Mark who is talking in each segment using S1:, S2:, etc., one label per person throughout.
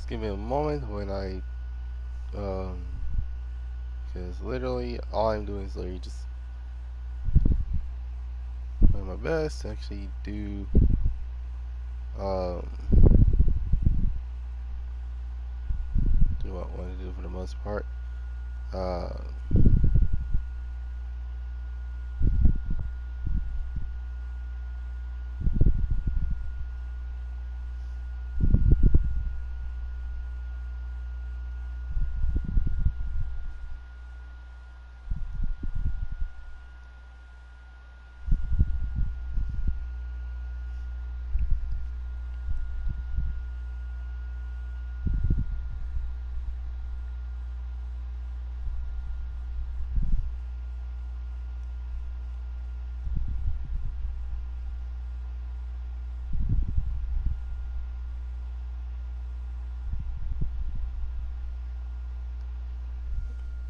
S1: Just give me a moment when I, because literally all I'm doing is literally just doing my best to actually do, um, do what I want to do for the most part. Uh,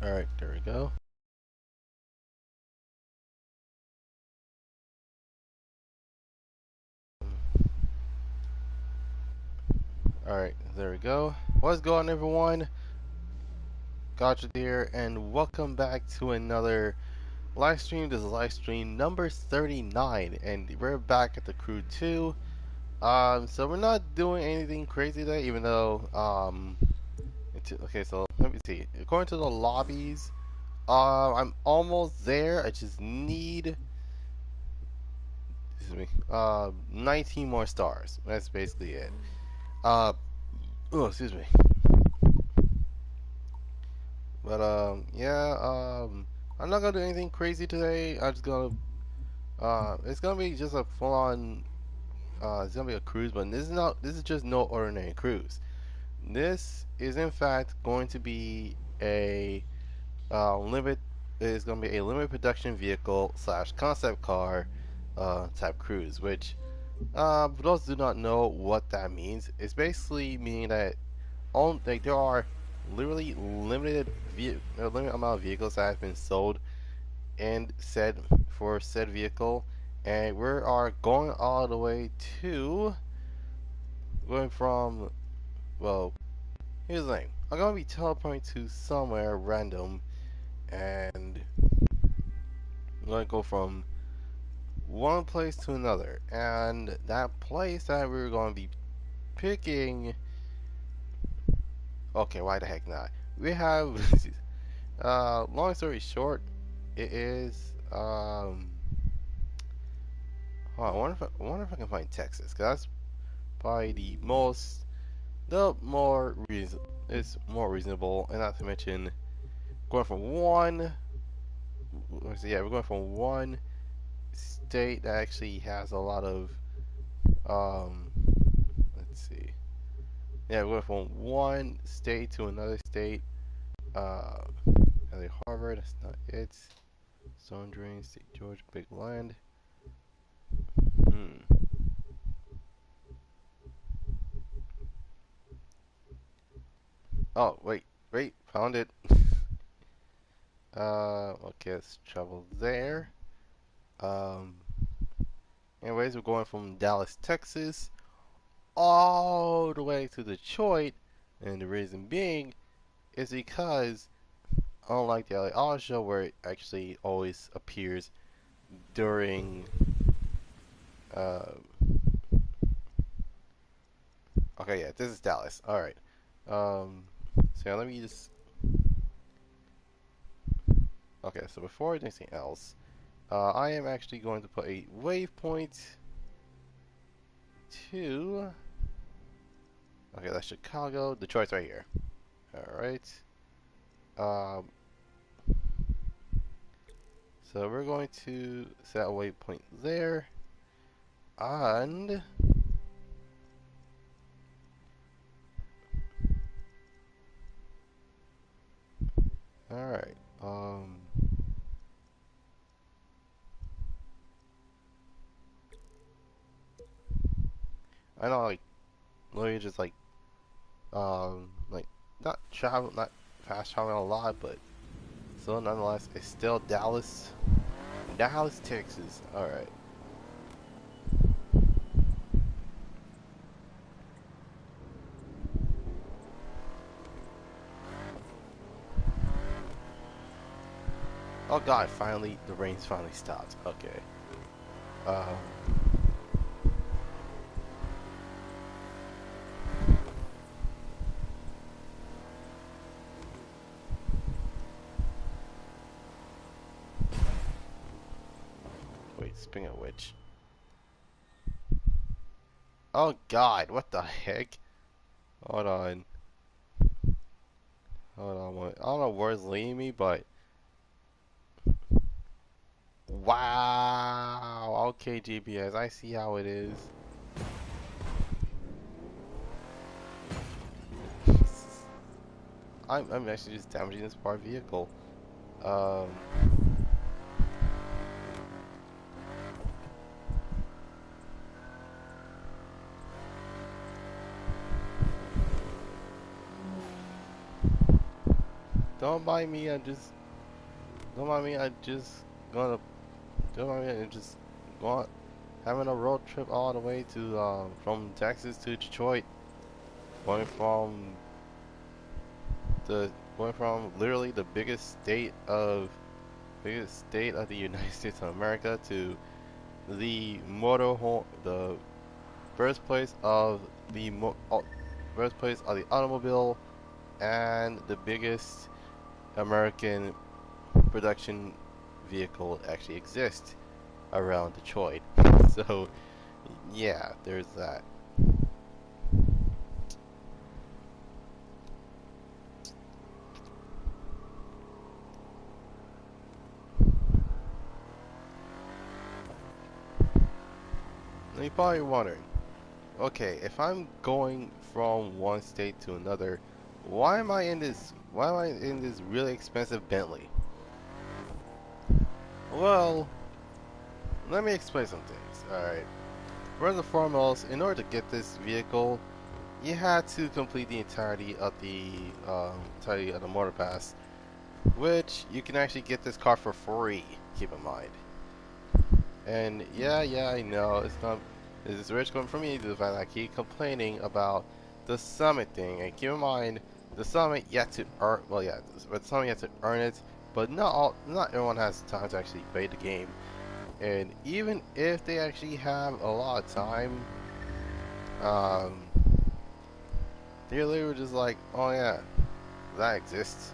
S1: Alright, there we go. Alright, there we go. What's going on, everyone? Goddrifter here, and welcome back to another live stream. This is live stream number 39, and we're back at the crew 2. So we're not doing anything crazy today, even though, okay, so let me see. According to the lobbies, I'm almost there. I just need, excuse me, 19 more stars. That's basically it. Oh, excuse me. But, yeah, I'm not gonna do anything crazy today. I'm just gonna, it's gonna be just a full-on, it's gonna be a cruise, but this is just no ordinary cruise. This is in fact going to be a limit. It's going to be a limited production vehicle slash concept car type cruise. Which, for those who do not know what that means, it's basically meaning that there are literally limited amount of vehicles that have been sold and said for said vehicle, and we are going all the way to going from, well, here's the thing. I'm gonna be teleporting to somewhere random, and I'm gonna go from one place to another. And that place that we're gonna be picking, okay, why the heck not? We have, long story short, it is, hold on, I wonder if I can find Texas, cause that's probably it's more reasonable, and not to mention going from one. So yeah, we're going from one state that actually has a lot of, um, let's see. Yeah, we're going from one state to another state. Uh, LA Harbor, that's not it. Stone Drain, St. George, Big Land. Hmm. Oh, wait, found it. Okay, let's travel there. Um, anyways, we're going from Dallas, Texas, all the way to Detroit, and the reason being is because unlike the LA Auto Show, where it actually always appears during, uh, okay, yeah, this is Dallas. All right. So yeah, let me just. Okay, so before I do anything else, I am actually going to put a waypoint to. Okay, that's Chicago. Detroit's right here. All right. Um, so we're going to set a waypoint there, and all right. I know, like, literally just like not fast traveling a lot, but still nonetheless, it's still Dallas, Texas. All right. Oh god, finally, the rain's finally stopped. Okay. Um, Wait, speaking of which. Oh god, what the heck? Hold on. Hold on. I don't know where it's leading me, but wow. Okay, GPS, I see how it is. I'm actually just damaging this part vehicle. Um, don't mind me. Don't mind me. Gonna don't mind me. I'm just going having a road trip all the way to from Texas to Detroit, going from the going from literally the biggest state of the United States of America to the birthplace of birthplace of the automobile and the biggest American production vehicle actually exists around Detroit. So yeah, there's that. Now you're probably wondering, okay, if I'm going from one state to another, why am I in this really expensive Bentley? Well, let me explain some things. Alright. First and foremost, in order to get this vehicle, you had to complete the entirety of the motor pass, which you can actually get this car for free, keep in mind. And yeah, I know this is rich coming from me to the fact that I keep complaining about the summit thing. And keep in mind, the summit yet to earn. Well, yeah, but the summit yet to earn it. But not everyone has time to actually play the game. And even if they actually have a lot of time, um, they're literally just like, oh yeah, that exists,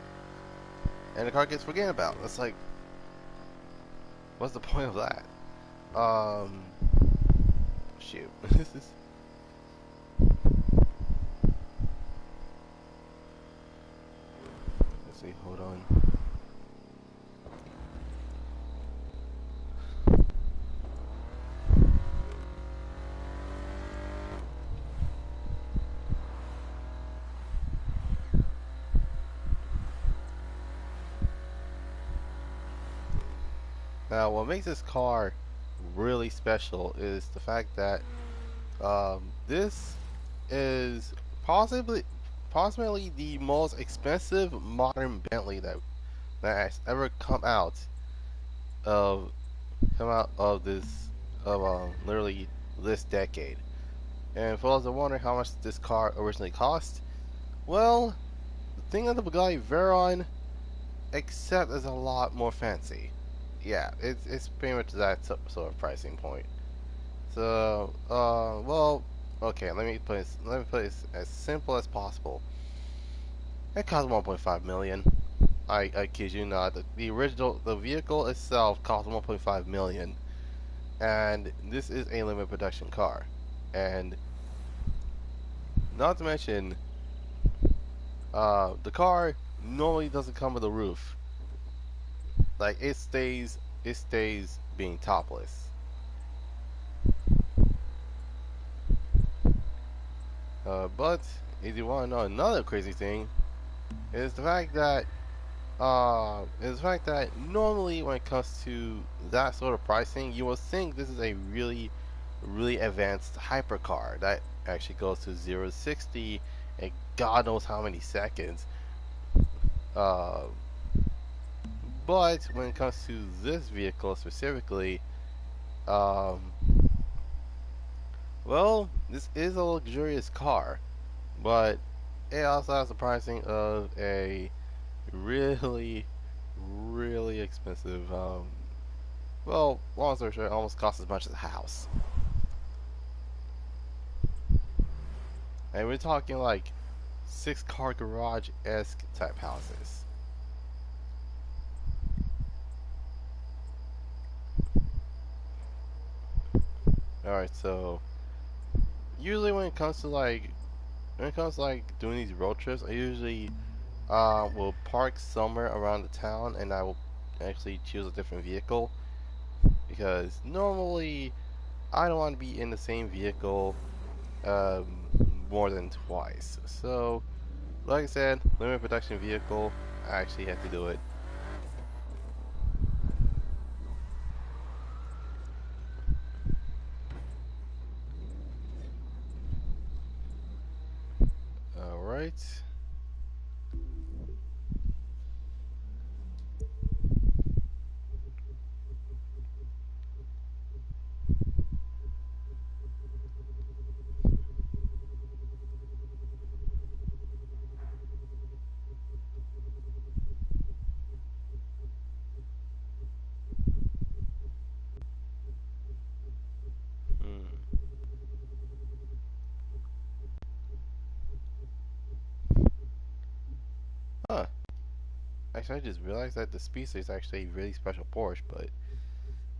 S1: and the car gets forgotten about. It's like, what's the point of that? Um, Shoot. This is. Let's see. Hold on. Now, what makes this car really special is the fact that this is possibly the most expensive modern Bentley that has ever of come out of literally this decade. And for those that wonder how much this car originally cost, well, the thing of the Bugatti Veyron, except is a lot more fancy. Yeah, it's pretty much that sort of pricing point. So, well, okay, let me put it as simple as possible. It cost 1.5 million. I kid you not. The vehicle itself cost 1.5 million, and this is a limited production car. And not to mention, the car normally doesn't come with a roof. Like it stays being topless. But if you want to know another crazy thing, is the fact that normally when it comes to that sort of pricing, you will think this is a really advanced hypercar that actually goes to 0 to 60 in God knows how many seconds. Uh, but when it comes to this vehicle specifically, um, well, this is a luxurious car, but it also has the pricing of a really, really expensive. Well, long story short, it almost costs as much as a house. And we're talking like 6-car garage-esque type houses. Alright, so usually when it comes to doing these road trips, I usually will park somewhere around the town, and I will actually choose a different vehicle, because normally I don't want to be in the same vehicle um, more than twice. So, like I said, limited production vehicle, I actually have to do it. Alright. Hmm. Huh. Actually, I just realized that the Speedster is actually a really special Porsche, but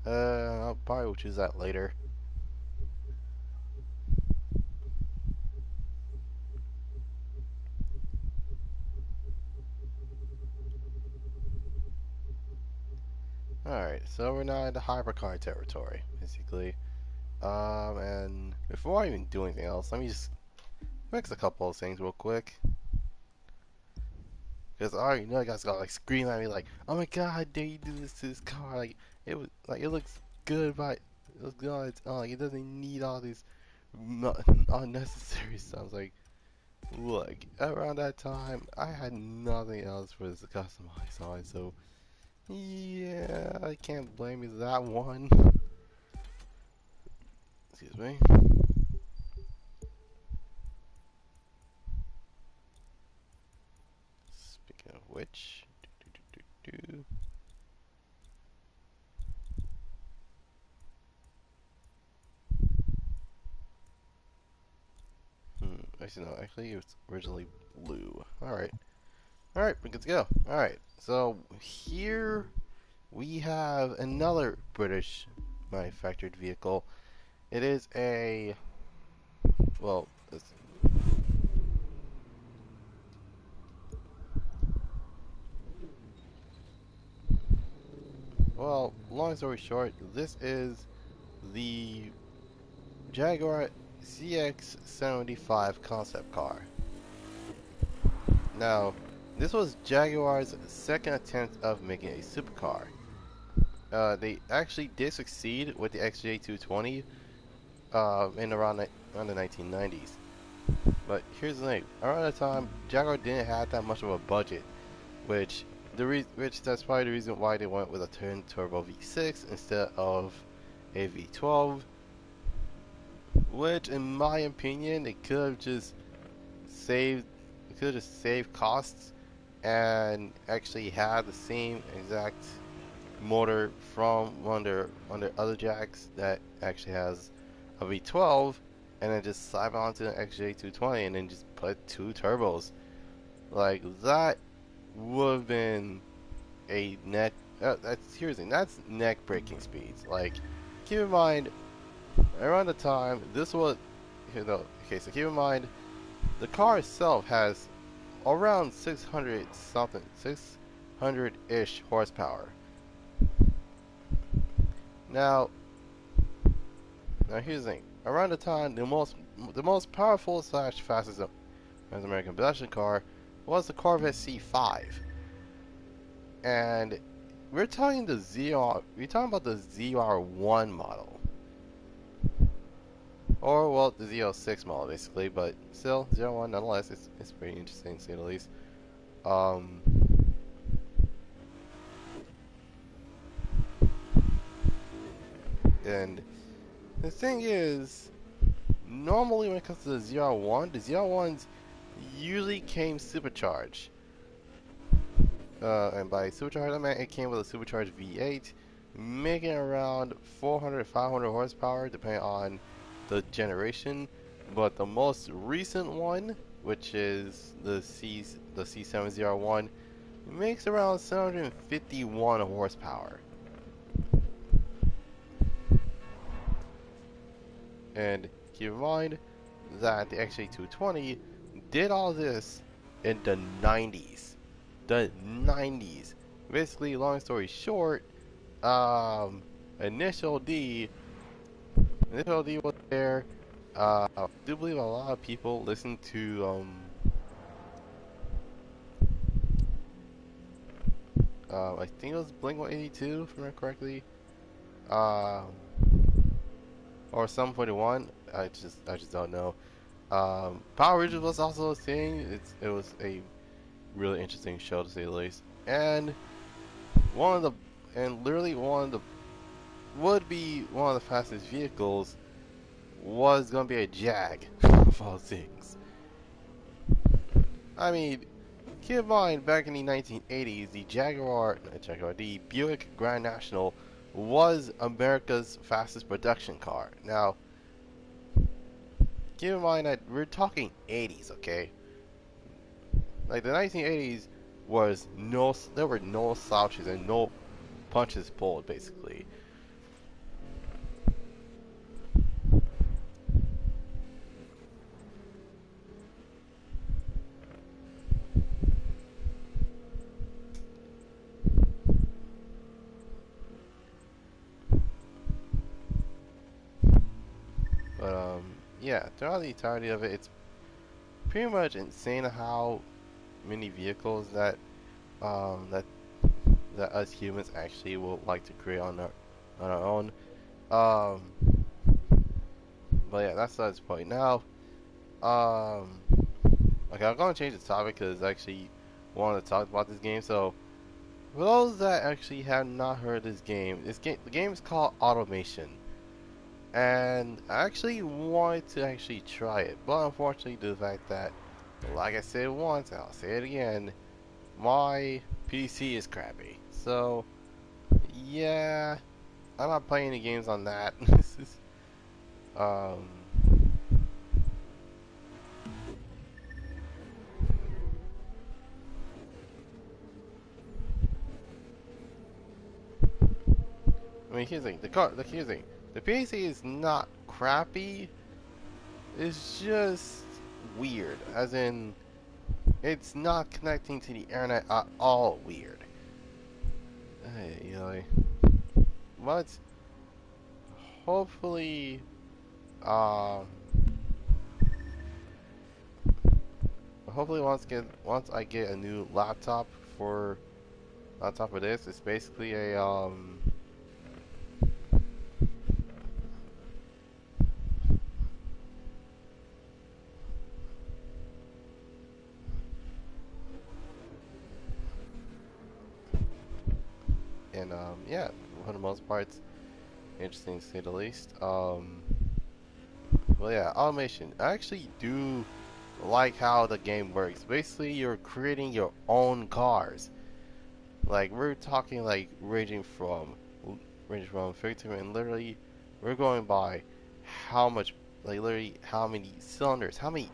S1: I'll probably will choose that later. Alright, so we're now in the hypercar territory, basically. And before I even do anything else, let me just fix a couple of things real quick. Because I already know you guys gotta like scream at me like, "Oh my god, how dare you do this to this car?" Like it was like it looks good, but it looks good on its own. Like it doesn't need all these unnecessary stuff. Like, look, around that time, I had nothing else for this to customize on, so yeah, I can't blame you that one. Excuse me. Speaking of which, do. Actually, no. Actually, it was originally blue. All right. All right. We're good to go. All right. So here we have another British manufactured vehicle. It is a well. Well, long story short, this is the Jaguar Zx 75 concept car. Now, this was Jaguar's second attempt of making a supercar. They actually did succeed with the XJ220 around the 1990s. But here's the thing: around that time, Jaguar didn't have that much of a budget, which that's probably the reason why they went with a twin turbo V6 instead of a V12. Which, in my opinion, they could have just saved. They could have just saved costs and actually had the same exact motor from one of their other jacks that actually has a V12, and then just slap it onto an XJ220 and then just put 2 turbos. Like that would have been a neck. That's seriously, that's neck breaking speeds. Like, keep in mind, around the time this was, okay, so keep in mind, the car itself has around 600 something, 600-ish horsepower. Now, here's the thing. Around the time, the most powerful slash fastest American production car was the Corvette C5, and we're talking about the ZR1 model, or well, the Z06 model basically, but still ZR1 nonetheless. It's pretty interesting to say the least. Um, and the thing is, normally when it comes to the ZR1, the ZR1s usually came supercharged. and by supercharged, I meant it came with a supercharged V8, making around 400, 500 horsepower, depending on the generation. But the most recent one, which is the C701, makes around 751 horsepower. And keep in mind that the XJ220 did all this in the 90s. The 90s. Basically, long story short, um, Initial D, Initial D was there. I do believe a lot of people listen to I think it was Blink 182, if I remember correctly, um, or Sum 41. I just don't know. Power Rangers was also a thing. It was a really interesting show to say the least. And one of the literally one of the would be one of the fastest vehicles was gonna be a Jag of all things. I mean, keep in mind back in the 1980s, the Buick Grand National was America's fastest production car. Now, keep in mind that we're talking 80s, okay? Like the 1980s was there were no slouches and no punches pulled, basically. But yeah, throughout the entirety of it, it's pretty much insane how many vehicles that um, that that us humans actually will like to create on our own. Um, but yeah, that's the point. Now, um, okay, I'm gonna change the topic because I actually wanted to talk about this game. So, for those that actually have not heard the game is called Automation, and I actually wanted to actually try it, but unfortunately, the fact that, like I said once, and I'll say it again, my PC is crappy. So, yeah, I'm not playing any games on that. This is, um, I mean, here's the thing. Here's the thing. The PC is not crappy. It's just weird. As in, it's not connecting to the internet at all. Weird. You know, but hopefully, um, hopefully once I get a new laptop for this, it's basically a and yeah, for the most part, it's interesting to say the least. Well, yeah, automation. I actually do like how the game works. Basically, you're creating your own cars. Like we're talking like ranging from 52, and literally we're going by how much, like literally how many cylinders, how many,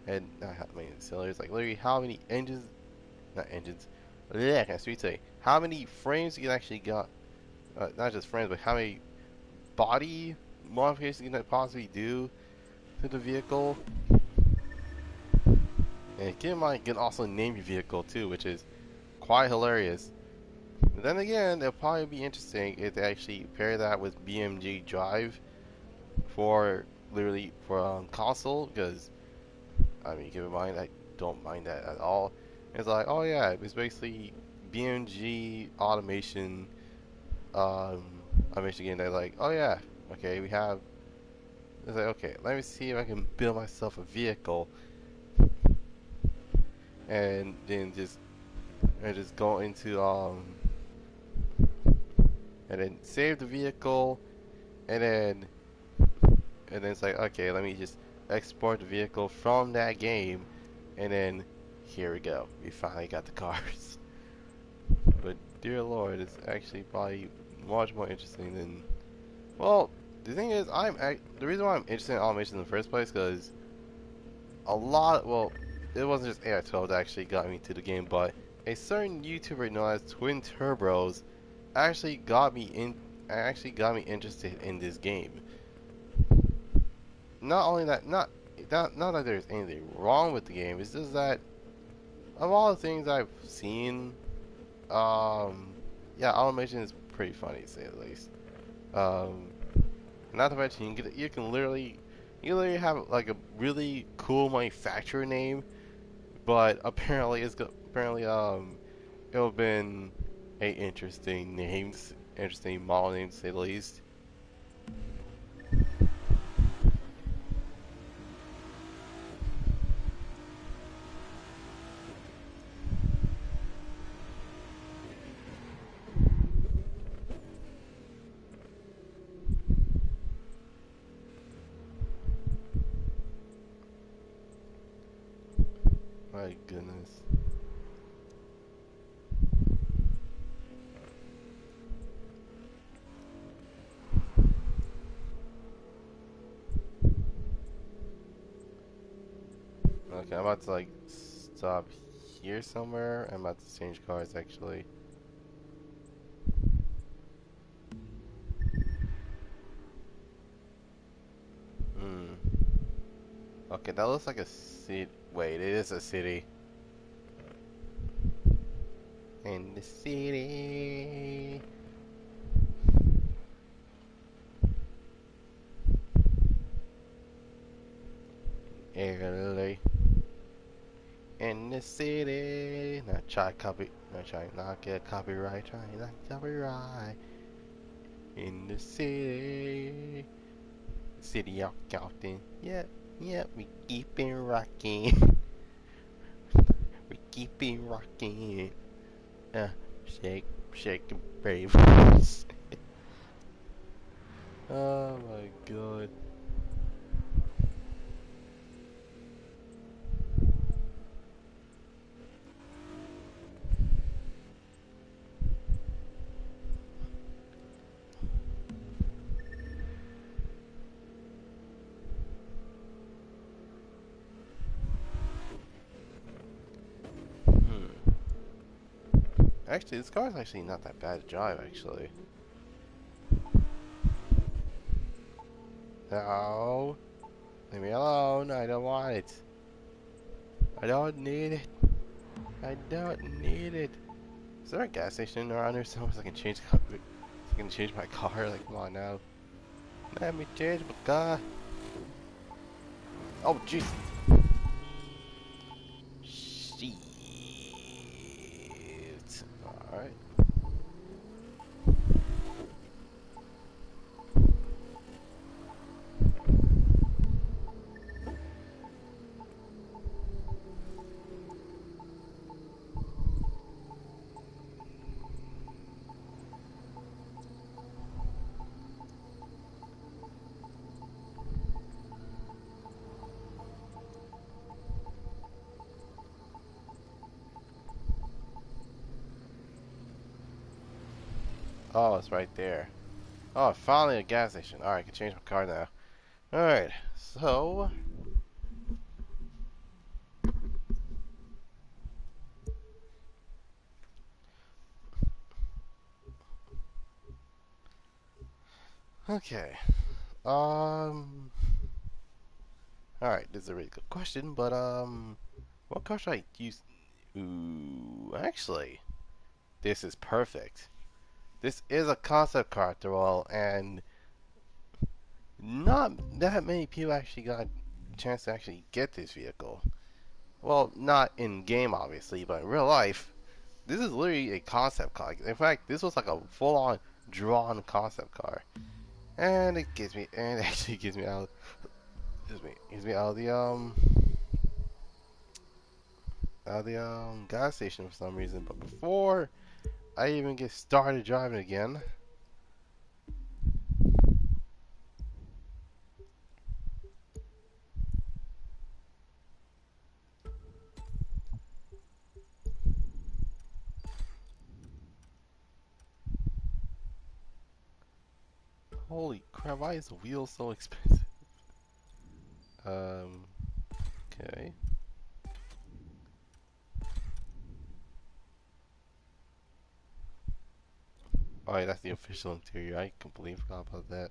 S1: and not how many cylinders, like literally how many engines, not engines. Yeah, I can say how many frames you can actually got, not just frames, but how many body modifications you can possibly do to the vehicle. And keep in mind, you can also name your vehicle too, which is quite hilarious. But then again, it'll probably be interesting if they actually pair that with BMG Drive for literally for console, because I mean, keep in mind, I don't mind that at all. It's like, oh yeah, it's basically BMG automation. Automation game. They're like, oh yeah, okay, we have. It's like, okay, let me see if I can build myself a vehicle, and then just go into and then save the vehicle, and then it's like, okay, let me just export the vehicle from that game, and then here we go, we finally got the cars. dear lord, it's actually probably much more interesting than. Well, the thing is, the reason why I'm interested in automation in the first place because well, it wasn't just AI12 that actually got me to the game, but a certain YouTuber known as Twin Turbos actually got me interested in this game. Not only that, not that there's anything wrong with the game. It's just that of all the things I've seen, yeah, automation is pretty funny to say the least. Um, Not to mention you literally have like a really cool manufacturer name, but apparently it'll been a interesting model name to say the least. My goodness. Okay, I'm about to like stop here somewhere. I'm about to change cars actually. Hmm. Okay, that looks like a city. Wait, it is a city. In the city. Early. In the city. Not try not get copyright. Try not copyright. In the city. City of Compton. Yep, yep, we keep it rocking. We keep it rocking. Uh, shake, shake, brave. Oh my god. Hmm. Actually, this car's actually not that bad to drive, actually. No. Leave me alone. I don't want it. I don't need it. I don't need it. Is there a gas station around here somewhere so I can change my car? Like, come on now. Let me change my car. Oh, jeez. Shit. Alright. Oh, it's right there. Oh, finally a gas station. Alright, I can change my car now. Alright, so... Okay. Alright, this is a really good question, but, what car should I use? Ooh, actually, this is perfect. This is a concept car after all, and not that many people actually got a chance to actually get this vehicle. Well, not in game, obviously, but in real life, this is literally a concept car. In fact, this was like a full-on drawn concept car, and it actually gets me out. Excuse me, gets me out of the gas station for some reason. But before I even get started driving again, Holy crap, why is the wheel so expensive? Okay. Alright, that's the official interior. I completely forgot about that.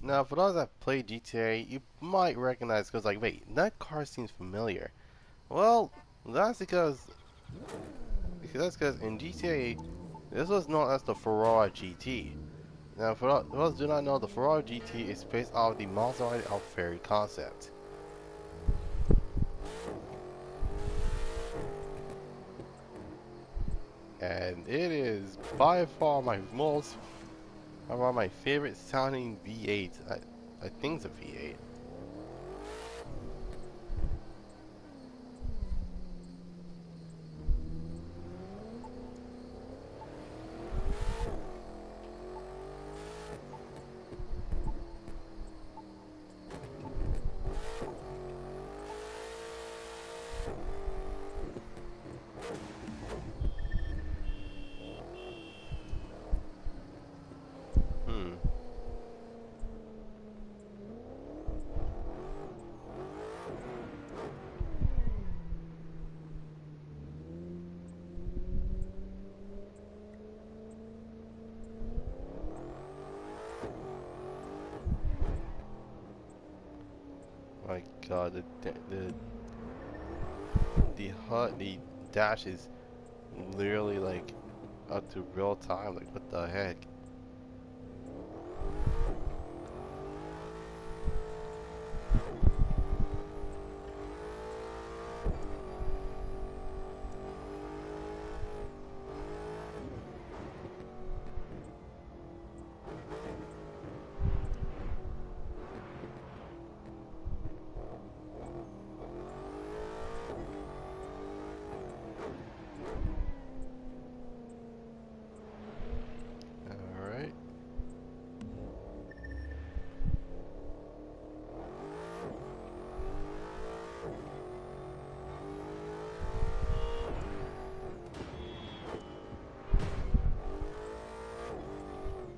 S1: Now, for those that play GTA, you might recognize because, like, wait, that car seems familiar. Well, that's because in GTA, this was known as the Ferrari GT. Now, for those who do not know, the Ferrari GT is based off the Maserati Alfieri concept. And it is by far one of my favorite sounding V8. I think it's a V8. Hmm. My God, the dash is literally like up to real time. Like, what the heck? All right.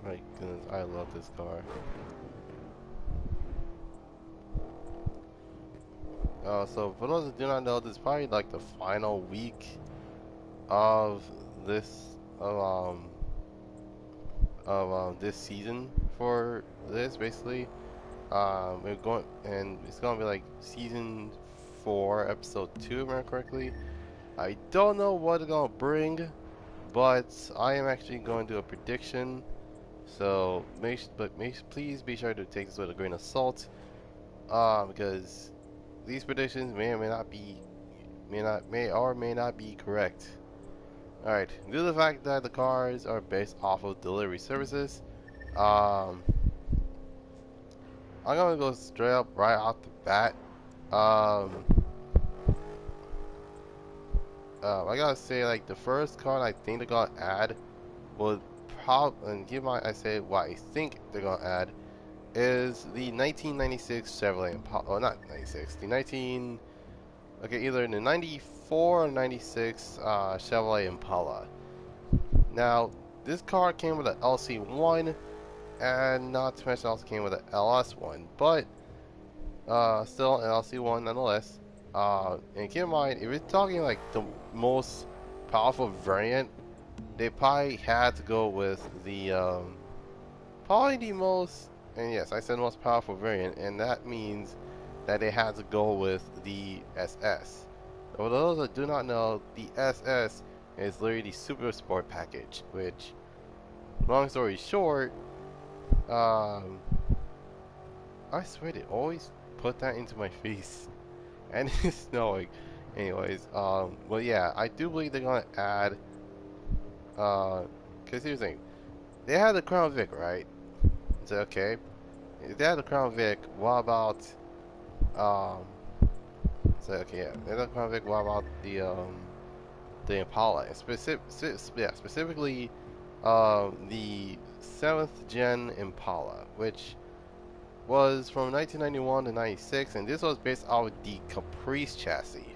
S1: My goodness, I love this car. So for those that do not know, this is probably like the final week of this this season for this basically. We're going and it's gonna be like season 4, episode 2, if I remember correctly. I don't know what it's gonna bring, but I am actually going to do a prediction. So please be sure to take this with a grain of salt, because these predictions may or may not be may not be correct. Alright, due to the fact that the cars are based off of delivery services, um, I'm gonna go straight up right off the bat. Um, I gotta say, like, the first car I think they're gonna add would and give my I say what I think they're gonna add is the 1996 Chevrolet Impala. Oh, not 96. The 19 okay, either the 94 or 96 Chevrolet Impala. Now, this car came with an LC1, and not to mention also came with an LS1, but still an LC1 nonetheless. And keep in mind, if you're talking like the most powerful variant, they probably had to go with the probably the most, and yes, I said most powerful variant, and that means that they had to go with the SS. For those that do not know, the SS is literally the Super Sport package, which, long story short, um, I swear they always put that into my face, and it's snowing. Anyways, well, yeah, I do believe they're gonna add, cause here's the thing, they had the Crown Vic, right? So okay, if they had the Crown Vic, what about, um, so okay, yeah, they had the Crown Vic, what about the Impala? Specifically, the 7th gen Impala, which was from 1991 to 96, and this was based off the Caprice chassis.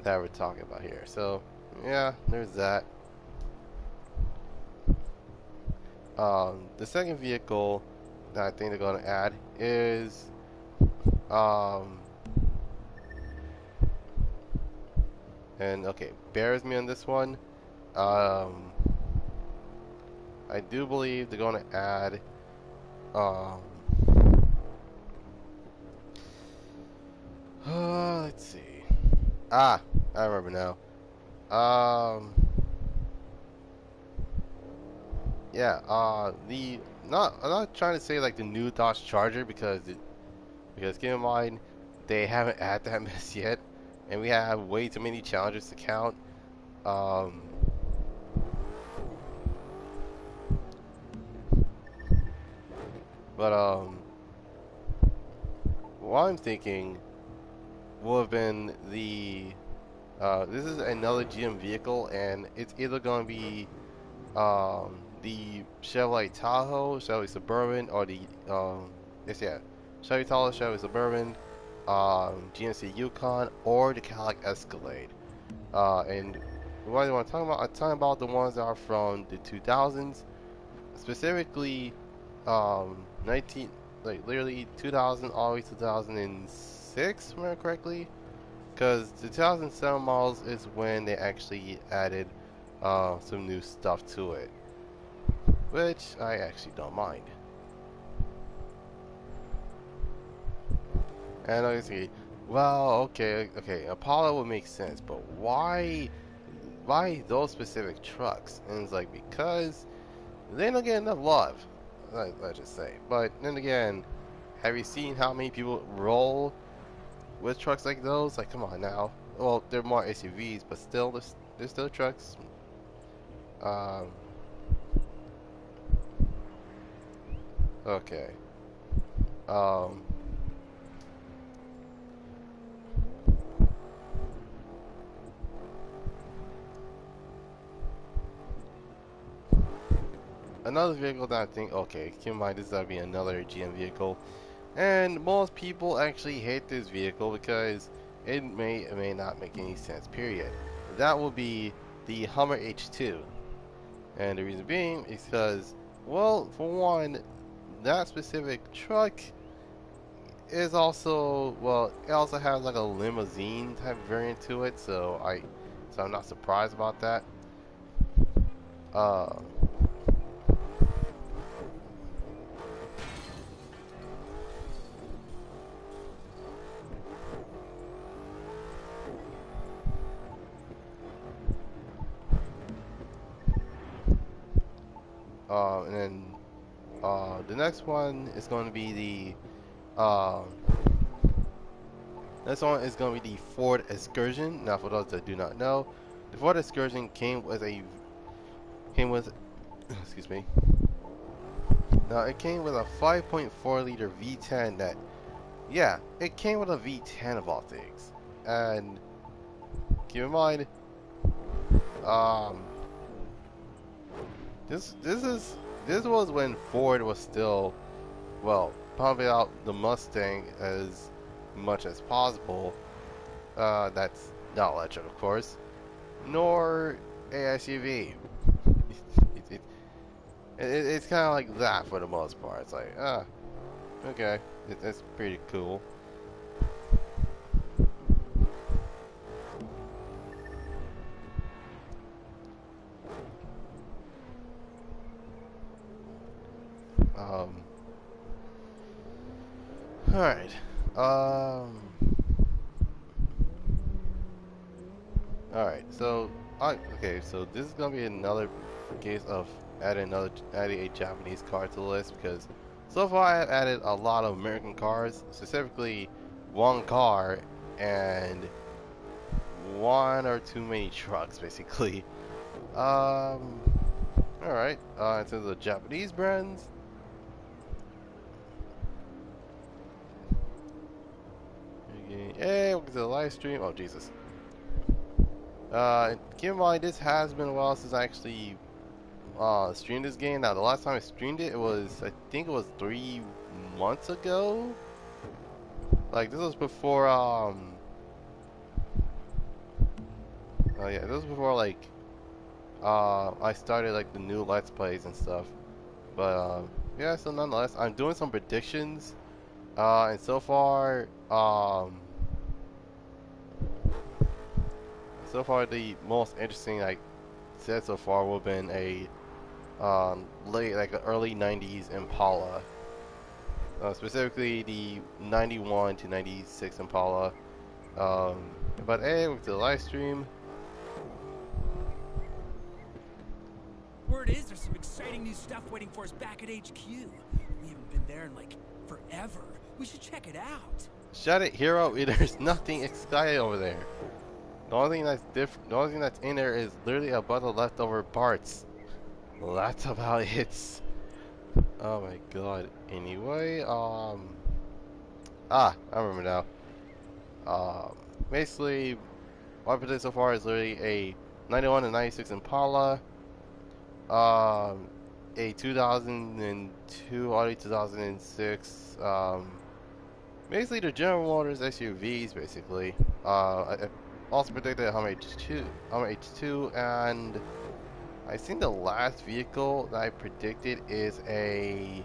S1: that we're talking about here. So yeah, there's that. The second vehicle that I think they're gonna add is um, and okay, bear with me on this one. Um, I do believe they're gonna add um, let's see. Ah, I remember now. Yeah. The not I'm not trying to say like the new Dodge Charger because keep in mind they haven't added that mess yet, and we have way too many challenges to count. Um, but what I'm thinking will have been this is another GM vehicle, and it's either gonna be the Chevrolet Tahoe, Chevrolet Suburban, or the yeah, Chevy Tahoe, Chevy Suburban, GMC Yukon, or the Cadillac Escalade. And what I want to talk about, I'm talking about the ones that are from the 2000s, specifically 19 like literally 2000 all the way to 2006, if I remember correctly. Because the 2007 models is when they actually added some new stuff to it, which I actually don't mind. And obviously, well, okay, Apollo would make sense, but why those specific trucks? And it's like because they don't get enough love, let's just say. But then again, have you seen how many people roll with trucks like those? Like, come on now. Well, they're more SUVs, but still, they're still trucks. Um, okay. Um, Another vehicle that I think, okay, keep in mind this is gonna be another GM vehicle, and most people actually hate this vehicle because it may or may not make any sense. Period. That will be the Hummer H2, and the reason being is because, well, for one, that specific truck is also, well, it also has like a limousine type variant to it, so I'm not surprised about that. Uh, and then the next one is going to be the next one is going to be the Ford Excursion. Now, for those that do not know, the Ford Excursion came with excuse me. Now it came with a 5.4 liter V10 that, yeah, it came with a V10 of all things. And keep in mind, um, this was when Ford was still, well, pumping out the Mustang as much as possible. That's not electric, of course, nor a SUV. It's kind of like that for the most part. It's like, okay, it's pretty cool. All right. All right. So, okay. So this is gonna be another case of adding a Japanese car to the list because so far I've added a lot of American cars, specifically one car and one or too many trucks, basically. All right. In terms of the Japanese brands. Hey, welcome to the live stream. Oh, Jesus. Keep in mind, this has been a while since I actually streamed this game. Now, the last time I streamed it, I think it was 3 months ago. Like, this was before, Yeah, this was before like I started like the new Let's Plays and stuff. But yeah, so nonetheless, I'm doing some predictions. And so far the most interesting I said so far would have been a late like an early '90s Impala, specifically the '91 to '96 Impala. Um, but hey, with the live stream.
S2: Word is there's some exciting new stuff waiting for us back at HQ. We haven't been there in like forever. We should check it out.
S1: Shut it, hero! There's nothing exciting over there. The only thing that's different, the only thing that's in there is literally a bunch of leftover parts. Well, that's about it. Oh my god. Anyway, I remember now. Basically, what I did so far is literally a 91 and 96 Impala, um, a 2002 Audi 2006, basically the General Motors SUVs, basically. I also predicted a Hummer H2, and I think the last vehicle that I predicted is an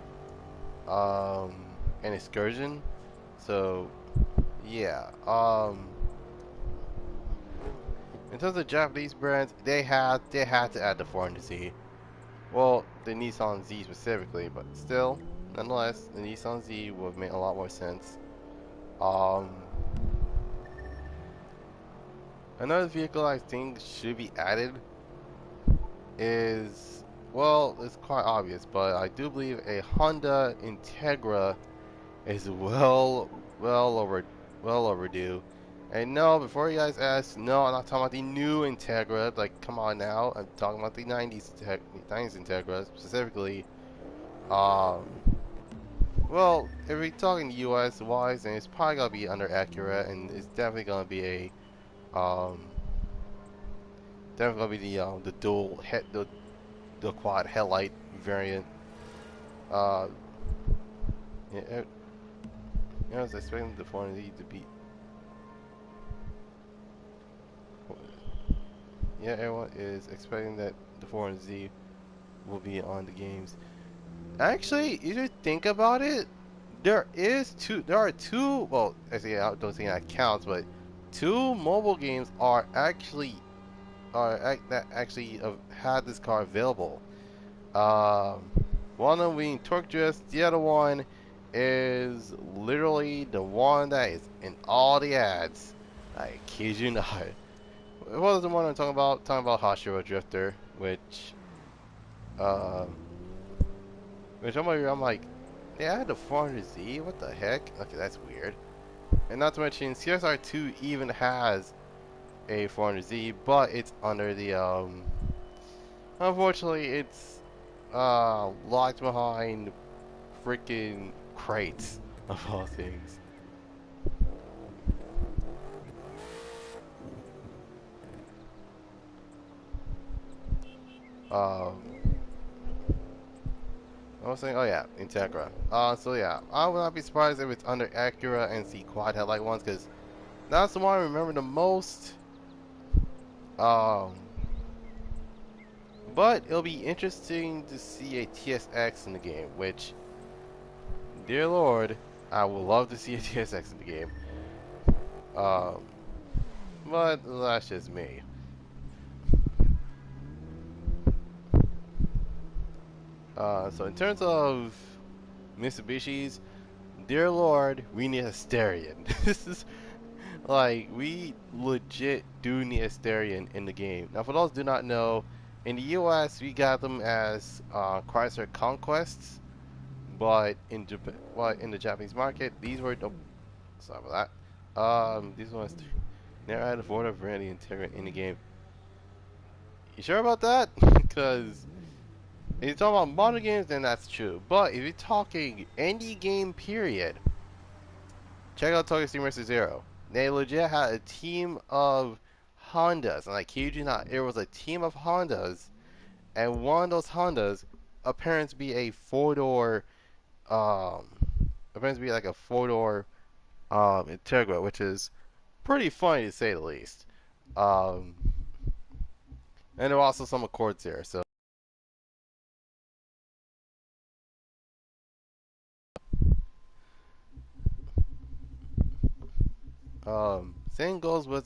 S1: Excursion. So yeah, in terms of Japanese brands, they had to add the 400Z. Well, the Nissan Z specifically, but still, nonetheless, the Nissan Z would make a lot more sense. Um, Another vehicle I think should be added is, well, it's quite obvious, but I do believe a Honda Integra is well overdue. And no, before you guys ask, no, I'm not talking about the new Integra. Like, come on now, I'm talking about the '90s Integra specifically. Um, well, if we're talking U.S. wise, then it's probably gonna be under Acura, and it's definitely gonna be the dual head the quad headlight variant. Uh, yeah, I was expecting the 400Z to be. Yeah, everyone is expecting that the 400Z will be on the games. Actually, if you think about it, there are two, well, actually, I don't think that counts, but two mobile games that actually had this car available. Um, One of them being Torque Drift, the other one is literally the one that is in all the ads. I kid you not. What was the one I'm talking about? Talking about Hashira Drifter, um, I'm like, they had the 400Z? What the heck? Okay, that's weird. And not to mention, CSR2 even has a 400Z, but it's under the, unfortunately, it's, locked behind freaking crates, of all things. Um, I was saying, oh yeah, Integra. So yeah, I would not be surprised if it's under Acura and the quad headlight ones, because that's the one I remember the most. Um, but it'll be interesting to see a TSX in the game, which, dear lord, I would love to see a TSX in the game. Um, but that's just me. So in terms of Mitsubishis, dear lord, we need a Steryon. This is like, we legit do need a Steryon in the game. Now, for those who do not know, in the US, we got them as Chrysler Conquests, but in the Japanese market, these were the, sorry about that. These ones never had a Ford or Brandy Integra in the game. You sure about that? Because if you're talking about modern games, then that's true. But if you're talking any game period, check out Tokyo Steam vs. Zero. They legit had a team of Hondas, and I kid you not, it was a team of Hondas, and one of those Hondas appears to be a four-door, um, appears to be like a four-door, Integra, which is pretty funny to say the least. Um, And there were also some Accords there. So same goes with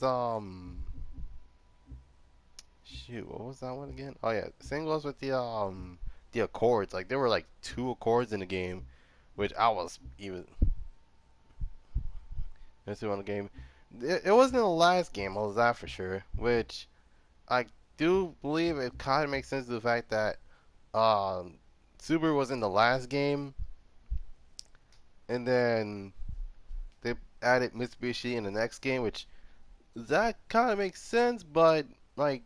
S1: shoot, what was that one again? Oh yeah, same goes with the Accords. Like there were like two Accords in the game, which I was even this one game. It wasn't in the last game, I was that for sure. Which I do believe it kind of makes sense to the fact that Subaru was in the last game, and then they added Mitsubishi in the next game, which that kind of makes sense. But like,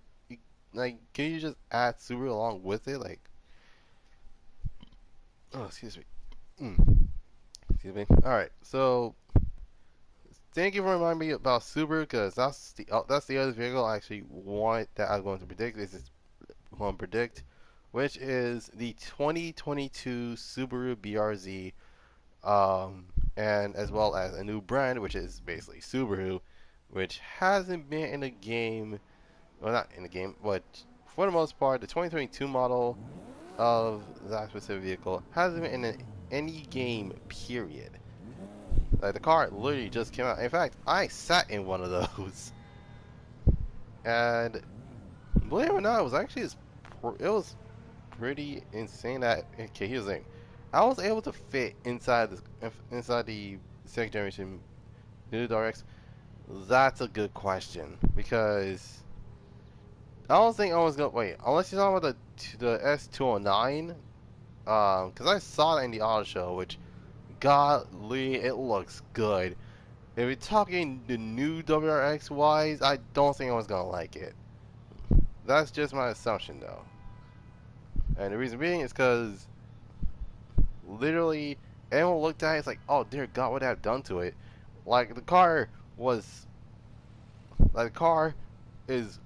S1: like, can you just add Subaru along with it? Like, oh, excuse me. Excuse me. All right, so thank you for reminding me about Subaru because that's the other vehicle I actually want that I was going to predict. This is going to predict, which is the 2022 Subaru BRZ, and as well as a new brand, which is basically Subaru, which hasn't been in the game. Well, not in the game, but for the most part, the 2022 model of that specific vehicle hasn't been in any game. Period. Like the car literally just came out. In fact, I sat in one of those, and believe it or not, it was actually it was pretty insane. That okay, here's the thing, I was able to fit inside the second generation new X. That's a good question because I don't think I was gonna wait unless you're talking about the S209. Because I saw it in the auto show, which godly, it looks good. If you're talking the new WRX wise, I don't think I was gonna like it. That's just my assumption though. And the reason being is because literally everyone looked at it, it's like, oh dear God, what have done to it? Like the car was, like the car is,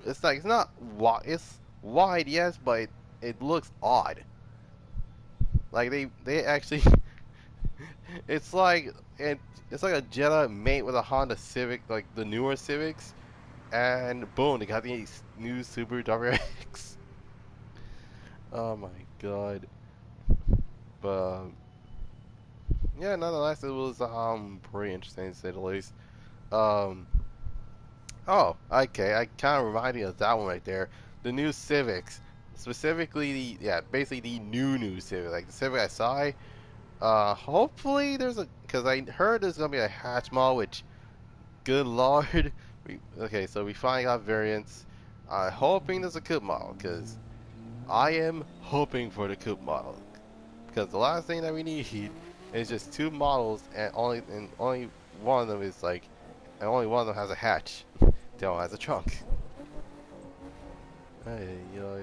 S1: it's like it's not wide, it's wide yes, but it looks odd. Like they actually, it's like it, it's like a Jetta mate with a Honda Civic, like the newer Civics, and boom, they got the new Subaru WRX. Oh my God. But yeah, nonetheless, it was pretty interesting to say the least. Um, oh, okay, I kind of reminded me of that one right there. The new Civics, specifically basically the new Civic, like the Civic I saw. Hopefully there's because I heard there's gonna be a hatch model, which, good lord, okay, so we finally got variants. I'm hoping there's a coupe model, because I am hoping for the coupe model. Because the last thing that we need is just two models, and only one of them is like, and only one of them has a hatch. The other one has a trunk. Ay, ay.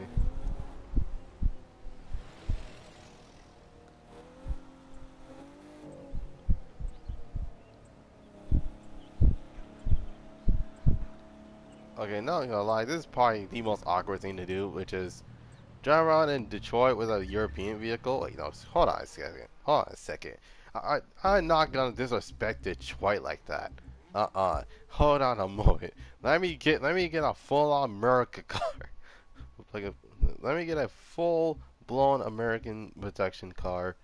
S1: Okay, not gonna lie, this is probably the most awkward thing to do, which is drive around in Detroit with a European vehicle. Like, no, hold on a second. Hold on a second. I'm not gonna disrespect Detroit like that. Hold on a moment. Let me get a full-on America car. like a, Let me get a full-blown American production car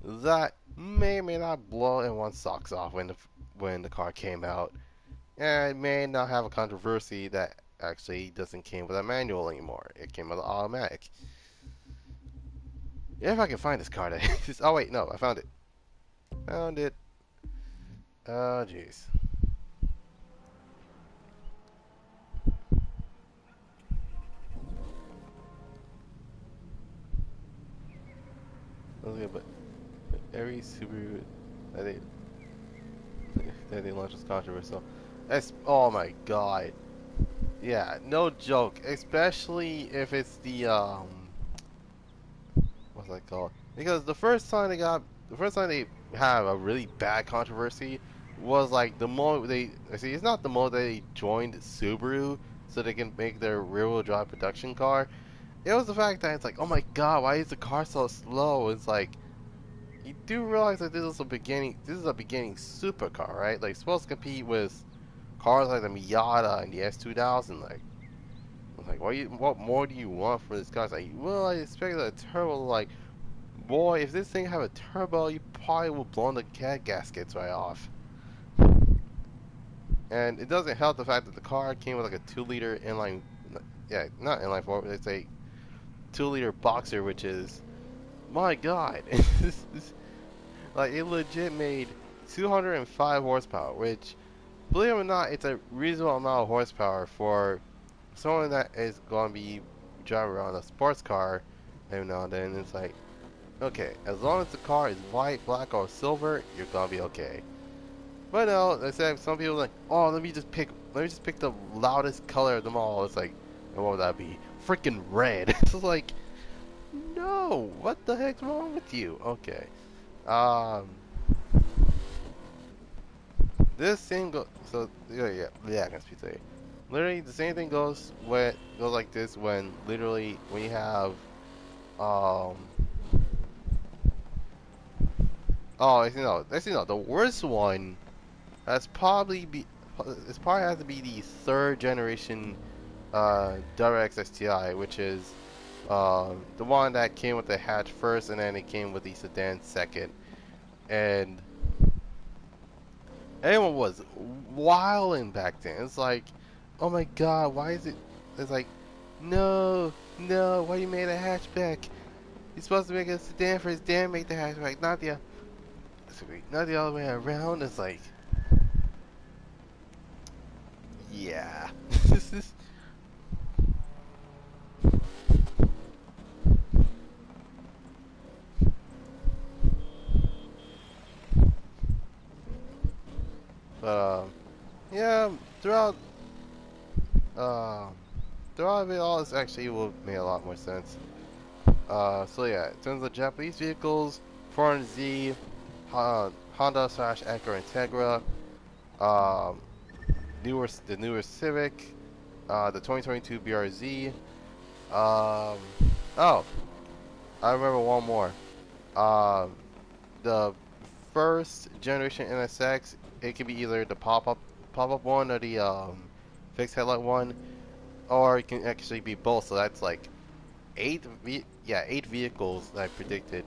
S1: that may or may not blow everyone's socks off when the car came out, and it may not have a controversy that actually doesn't came with a manual anymore. It came with an automatic. Yeah, if I can find this card. Oh wait, no, I found it. Found it. Oh jeez. Okay, but every Subaru that they launch is controversial. Oh my god. Yeah, no joke. Especially if it's what's that called? Because the first time they have a really bad controversy was like the moment it's not the moment they joined Subaru so they can make their rear-wheel drive production car. It was the fact that it's like, oh my god, why is the car so slow? It's like, you do realize that this is a beginning supercar, right? Like, it's supposed to compete with cars like the Miata and the S2000, like. I was like, what more do you want for this car? It's like, well, I expected a turbo. Like, boy, if this thing have a turbo, you probably will blow the cat gaskets right off. And it doesn't help the fact that the car came with like a 2-liter inline, yeah, not inline four, it's a 2-liter boxer, which is, my God, like it legit made 205 horsepower, which, believe it or not, it's a reasonable amount of horsepower for someone that is going to be driving around a sports car every now and then. It's like, okay, as long as the car is white, black, or silver, you're gonna be okay. But no, they said some people are like, oh, let me just pick the loudest color of them all. It's like, and what would that be? Freaking red. It's like, no, what the heck's wrong with you? Okay, um, this thing so yeah, I can speak today. Literally, the same thing goes like this when literally when you have um. Oh, actually no. The worst one has probably be. It's probably has to be the third generation WX STI, which is the one that came with the hatch first, and then it came with the sedan second. And everyone was wilding back then. It's like, oh my god, why is it? It's like, no, no, why you made a hatchback? You're supposed to make a sedan for his dad, make the hatchback, not the other way around. It's like, yeah. This is. But yeah, uh, throughout it all, this actually will make a lot more sense. So yeah, in terms of Japanese vehicles, 400Z, Honda slash Acura Integra, um, the newer Civic, the 2022 BRZ. Um, oh, I remember one more. Um, the first generation NSX, it could be either the pop up one or the fixed headlight one, or it can actually be both. So that's like eight vehicles that I predicted.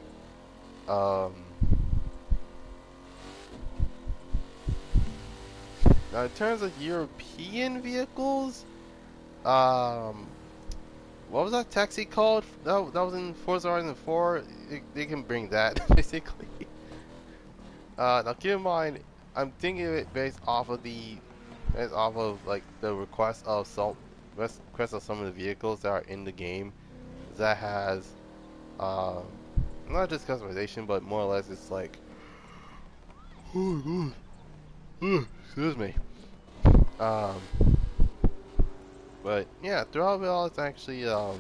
S1: Um, Now in terms of European vehicles, um, what was that taxi called? That was in Forza Horizon 4. They can bring that basically. Now keep in mind, I'm thinking of it based off of like the request of some of the vehicles that are in the game that has um, not just customization, but more or less it's like, excuse me. Um, but yeah, throughout it all, it's actually that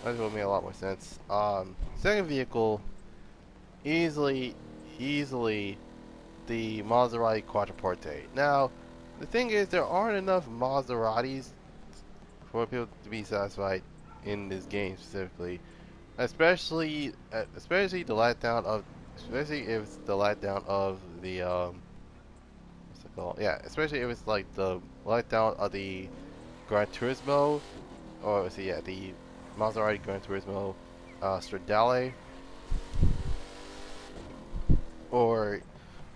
S1: will make a lot more sense. Second vehicle, easily, easily the Maserati Quattroporte. Now, the thing is, there aren't enough Maseratis for people to be satisfied in this game specifically, especially the letdown of, especially if it's the letdown of the what's it called? Yeah, especially if it's like the letdown of the Gran Turismo, or see, yeah, the Maserati Gran Turismo Stradale, or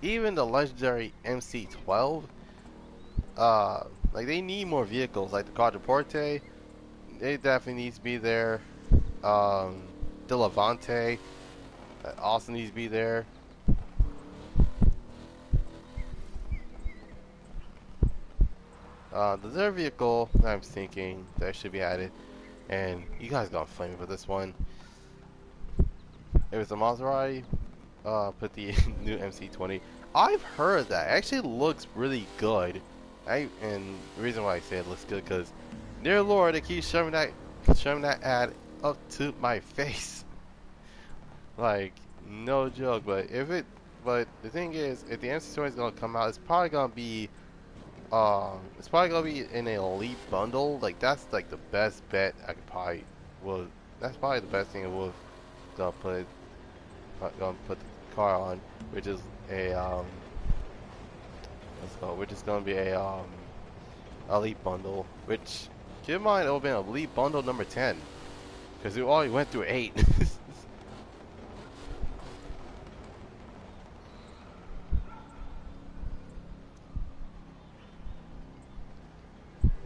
S1: even the legendary MC12. Like they need more vehicles, like the Quattroporte. It definitely needs to be there. Um, the Levante also needs to be there. The third vehicle that I'm thinking that should be added, and you guys got flame for this one. It was a Maserati. Put the new MC20. I've heard that it actually looks really good. And the reason why I say it looks good because, dear Lord, they keep shoving that ad up to my face. Like, no joke. But the thing is, if the MC20 is gonna come out, it's probably gonna be in an elite bundle. Like that's like the best bet I could probably will. That's probably the best thing I will gonna put the car on, which is a what's it called? Which is gonna be a Elite Bundle, which, keep in mind, it would have been Elite Bundle number 10, because we already went through 8.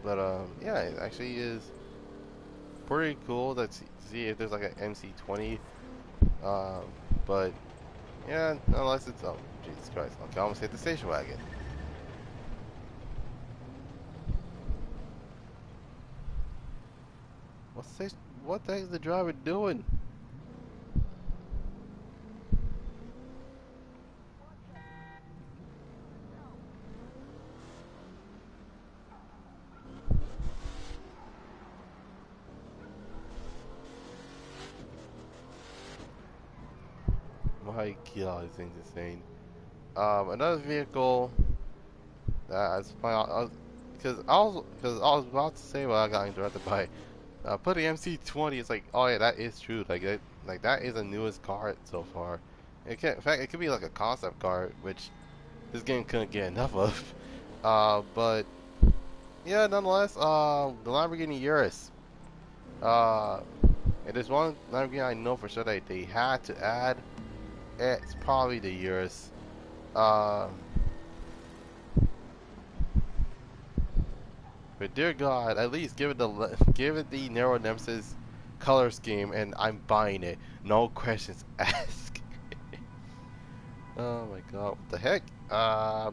S1: But, yeah, it actually is pretty cool to see if there's like an MC20. Um, but, yeah, unless it's, oh, Jesus Christ, okay, I almost hit the station wagon. What the heck is the driver doing? My God, this thing's insane. Another vehicle that I was planning, because I was about to say, well, I got interrupted by, put the MC20. It's like, oh yeah, that is true. Like that is the newest car so far. In fact, it could be like a concept car, which this game couldn't get enough of. But yeah, nonetheless, the Lamborghini Urus. Uh, it is one Lamborghini I know for sure that they had to add. It's probably the Urus. Uh, but dear God, at least give it the narrow nemesis color scheme, and I'm buying it. No questions asked. Oh my God, what the heck? Oh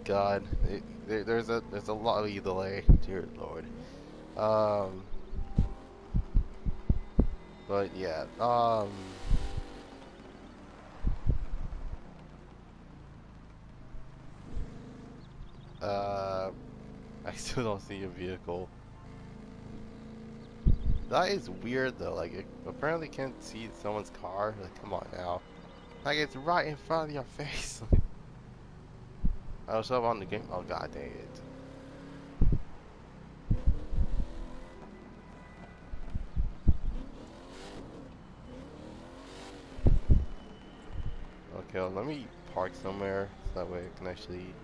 S1: God, there's a lot of delay. Dear Lord. Um, but yeah. Uh, I still don't see a vehicle. That is weird though. Like, it apparently can't see someone's car. Like, come on now. Like, it's right in front of your face. I was up on the game. Oh God dang it. Okay, well, let me park somewhere so that way I can actually.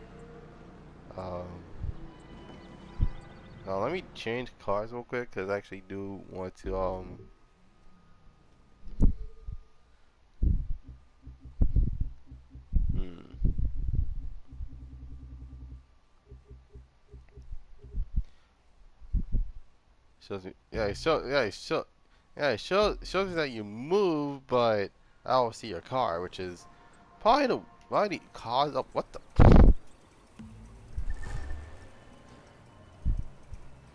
S1: Um, let me change cars real quick because I actually do want to. Hmm. Shows me. Yeah, it show. Yeah, it show. Yeah, it shows you that you move, but I don't see your car, which is probably the cause of what the.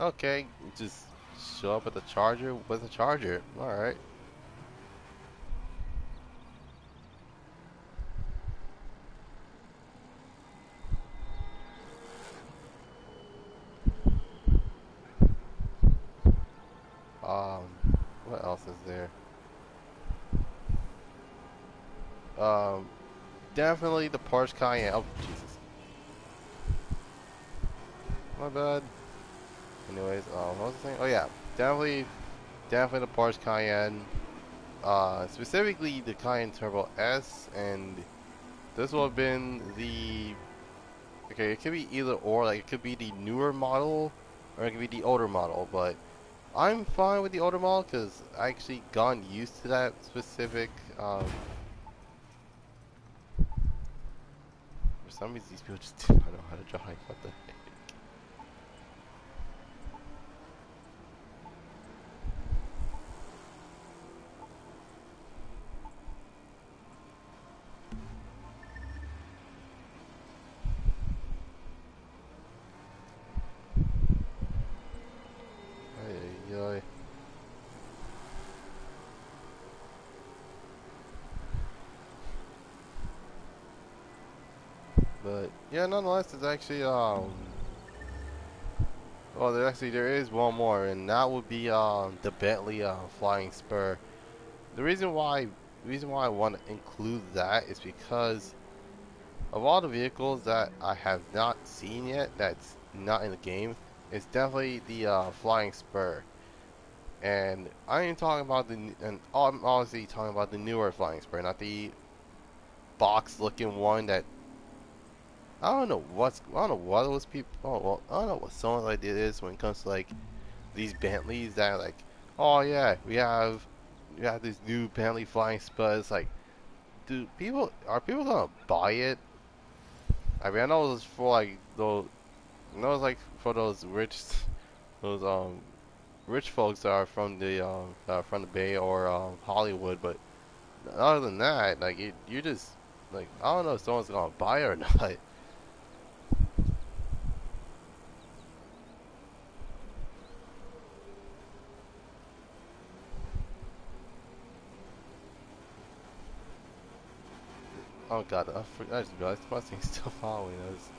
S1: Okay, just show up at the charger with a charger. All right. Um, what else is there? Um, definitely the Porsche Cayenne. Oh Jesus, my bad. Anyways, what was I saying? Oh yeah, definitely the Porsche Cayenne. Specifically the Cayenne Turbo S, and this will have been the. Okay, it could be either or. Like, it could be the newer model, or it could be the older model. But I'm fine with the older model because I actually gotten used to that specific. For some reason, these people just do not know how to drive. What the heck? Ay, ay, ay. But yeah, nonetheless, it's actually well, there is one more, and that would be the Bentley Flying Spur. The reason why I want to include that is because of all the vehicles that I have not seen yet, that's not in the game, it's definitely the Flying Spur. And I ain't talking about and I'm obviously talking about the newer Flying Spur, not the box looking one that I don't know what those people. Oh, well, I don't know what someone's idea is when it comes to like these Bentleys that are like, oh yeah, we have this new Bentley flying spud. It's like, do people are people gonna buy it? I mean, I know it's for like those, I know it's like for those those rich folks that are from the Bay or Hollywood, but other than that, like you just like I don't know if someone's gonna buy it or not. Oh god, I just realized my thing's still following us.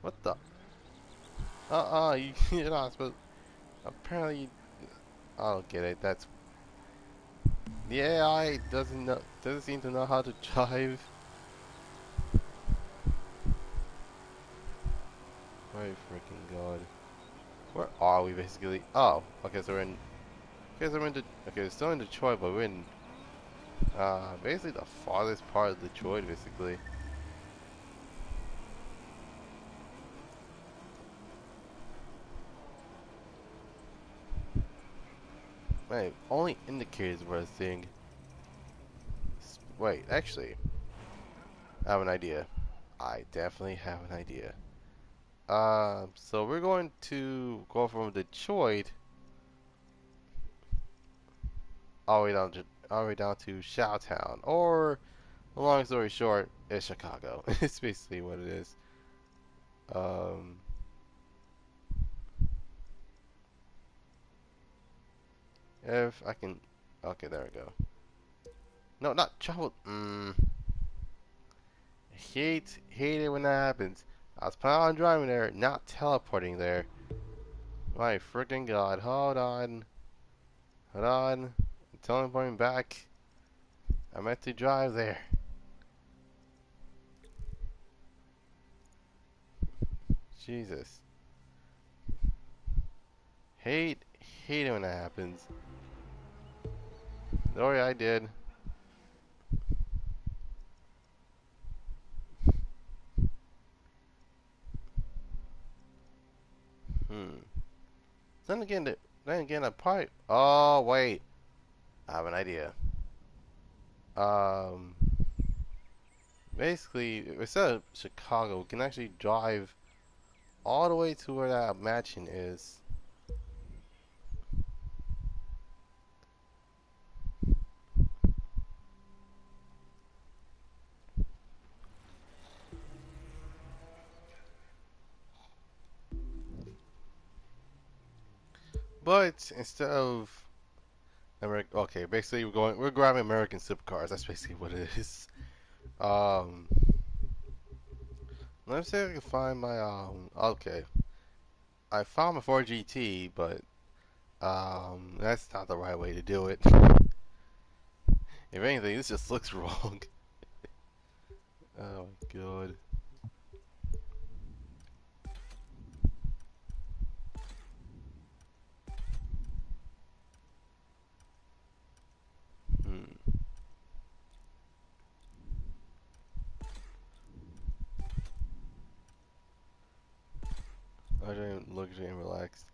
S1: What the? You're not supposed. Apparently, I don't get it. That's the AI doesn't seem to know how to drive. My freaking god. Where are we basically? Oh, okay, so we're in. Okay, so we're in. Okay, we're still in Detroit, but we're in basically the farthest part of Detroit, basically. Wait, only indicators were a thing. Wait, actually, I have an idea. I definitely have an idea. So we're going to go from Detroit all the way down to Showtown, or long story short, it's Chicago. It's basically what it is. Um, if I can, okay, there we go. No, not travel. Hate it when that happens. I was planning on driving there, not teleporting there. My freaking god! Hold on. I'm teleporting back. I meant to drive there. Jesus. Hate, hate it when that happens. Sorry, I did. Hmm. Then again, I probably. Oh wait, I have an idea. Um, basically, instead of Chicago, we can actually drive all the way to where that mansion is. But instead of okay, basically we're grabbing American supercars. That's basically what it is. Um, let me see if I can find my okay, I found my 4GT, but that's not the right way to do it. If anything, this just looks wrong. Oh my god. Hmm. Luxury and relaxed.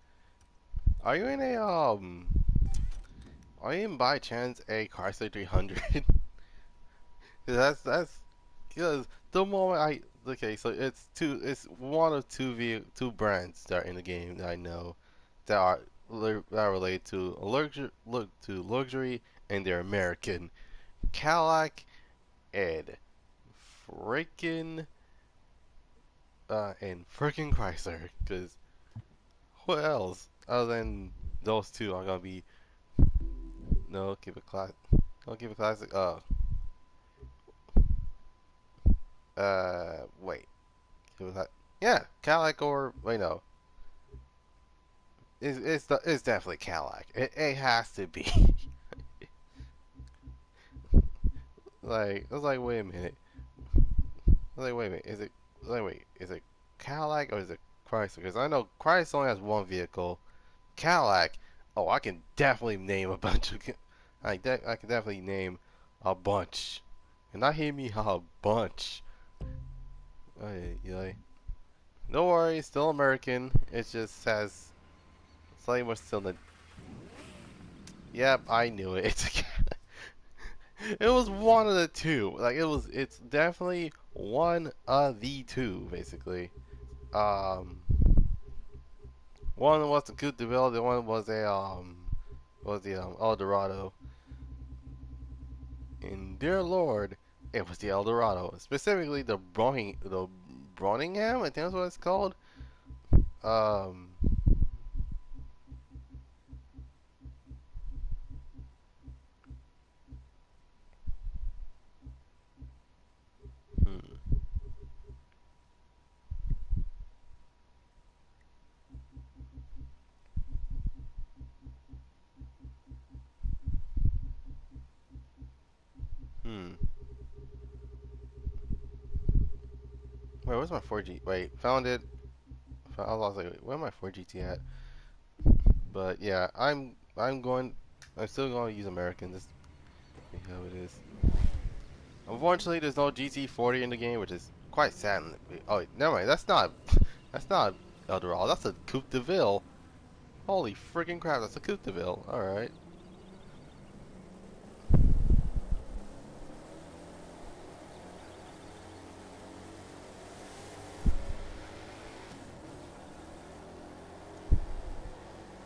S1: Are you in a Are you in by chance a Chrysler 300? That's because the moment I okay, so it's one of two brands that are in the game that I know that are that are related to luxury and they're American. Cadillac and freaking Chrysler. Because what else other than those two are gonna be no keep it class. Don't keep it classic. Wait. Keep it yeah, Cadillac or wait no. It's definitely Cadillac. It has to be. Like I was like wait a minute. I was like wait a minute. Is it Cadillac or is it Chrysler, because I know Chrysler only has one vehicle. Cadillac, oh, I can definitely name a bunch of. I can definitely name a bunch, and not hear me a bunch. Yeah. No worries, still American. It just has slightly more still than. Yep, I knew it. It was one of the two. Like it's definitely one of the two, basically. Um, one was the Coupe de Ville, the one was the Eldorado. And dear Lord, it was the Eldorado, specifically the Broningham. I think that's what it's called. Um, hmm, hmm. Wait, where's my 4G? Wait, found it. I was like, wait, where my 4GT at? But yeah, I'm going. I'm still going to use American. Just see how it is. Unfortunately, there's no GT40 in the game, which is quite sad. Oh, wait, never mind. That's not. That's not Eldorado. That's a Coupe de Ville. Holy freaking crap! That's a Coupe de Ville. All right.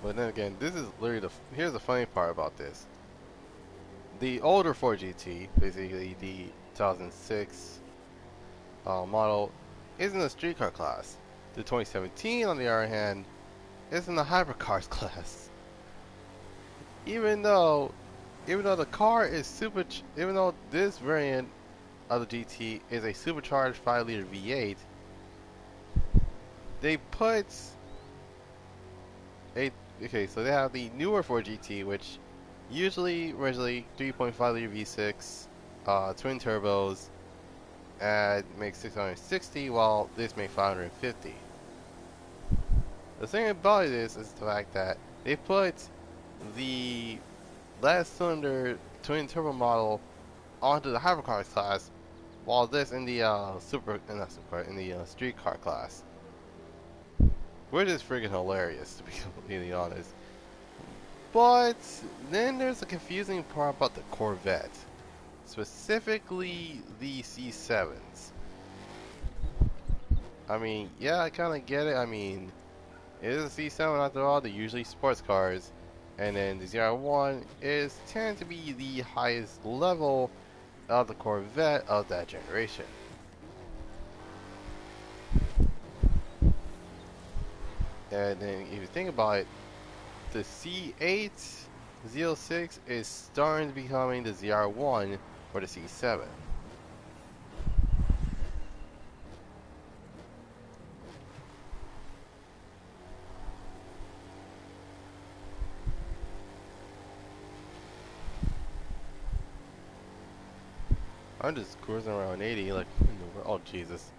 S1: But then again, this is literally here's the funny part about this. The older 4GT, basically the 2006 model, is in the street car class. The 2017, on the other hand, is in the hypercars class. Even though, even though the car is even though this variant of the GT is a supercharged 5-liter V8, they put a okay. So they have the newer 4GT, which originally 3.5-liter V6, twin turbos, and makes 660, while this makes 550. The thing about this is the fact that they put the last cylinder twin turbo model onto the hypercar class, while this in the in the street car class, which is freaking hilarious to be completely honest. But then there's a confusing part about the Corvette, specifically the C7s. I mean, yeah, I kind of get it. I mean, it is a C7 after all. They're usually sports cars, and then the ZR1 is tend to be the highest level of the Corvette of that generation. And then if you think about it, the C8 Z06 is starting to becoming the ZR1 for the C7. I'm just cruising around 80 like, oh Jesus.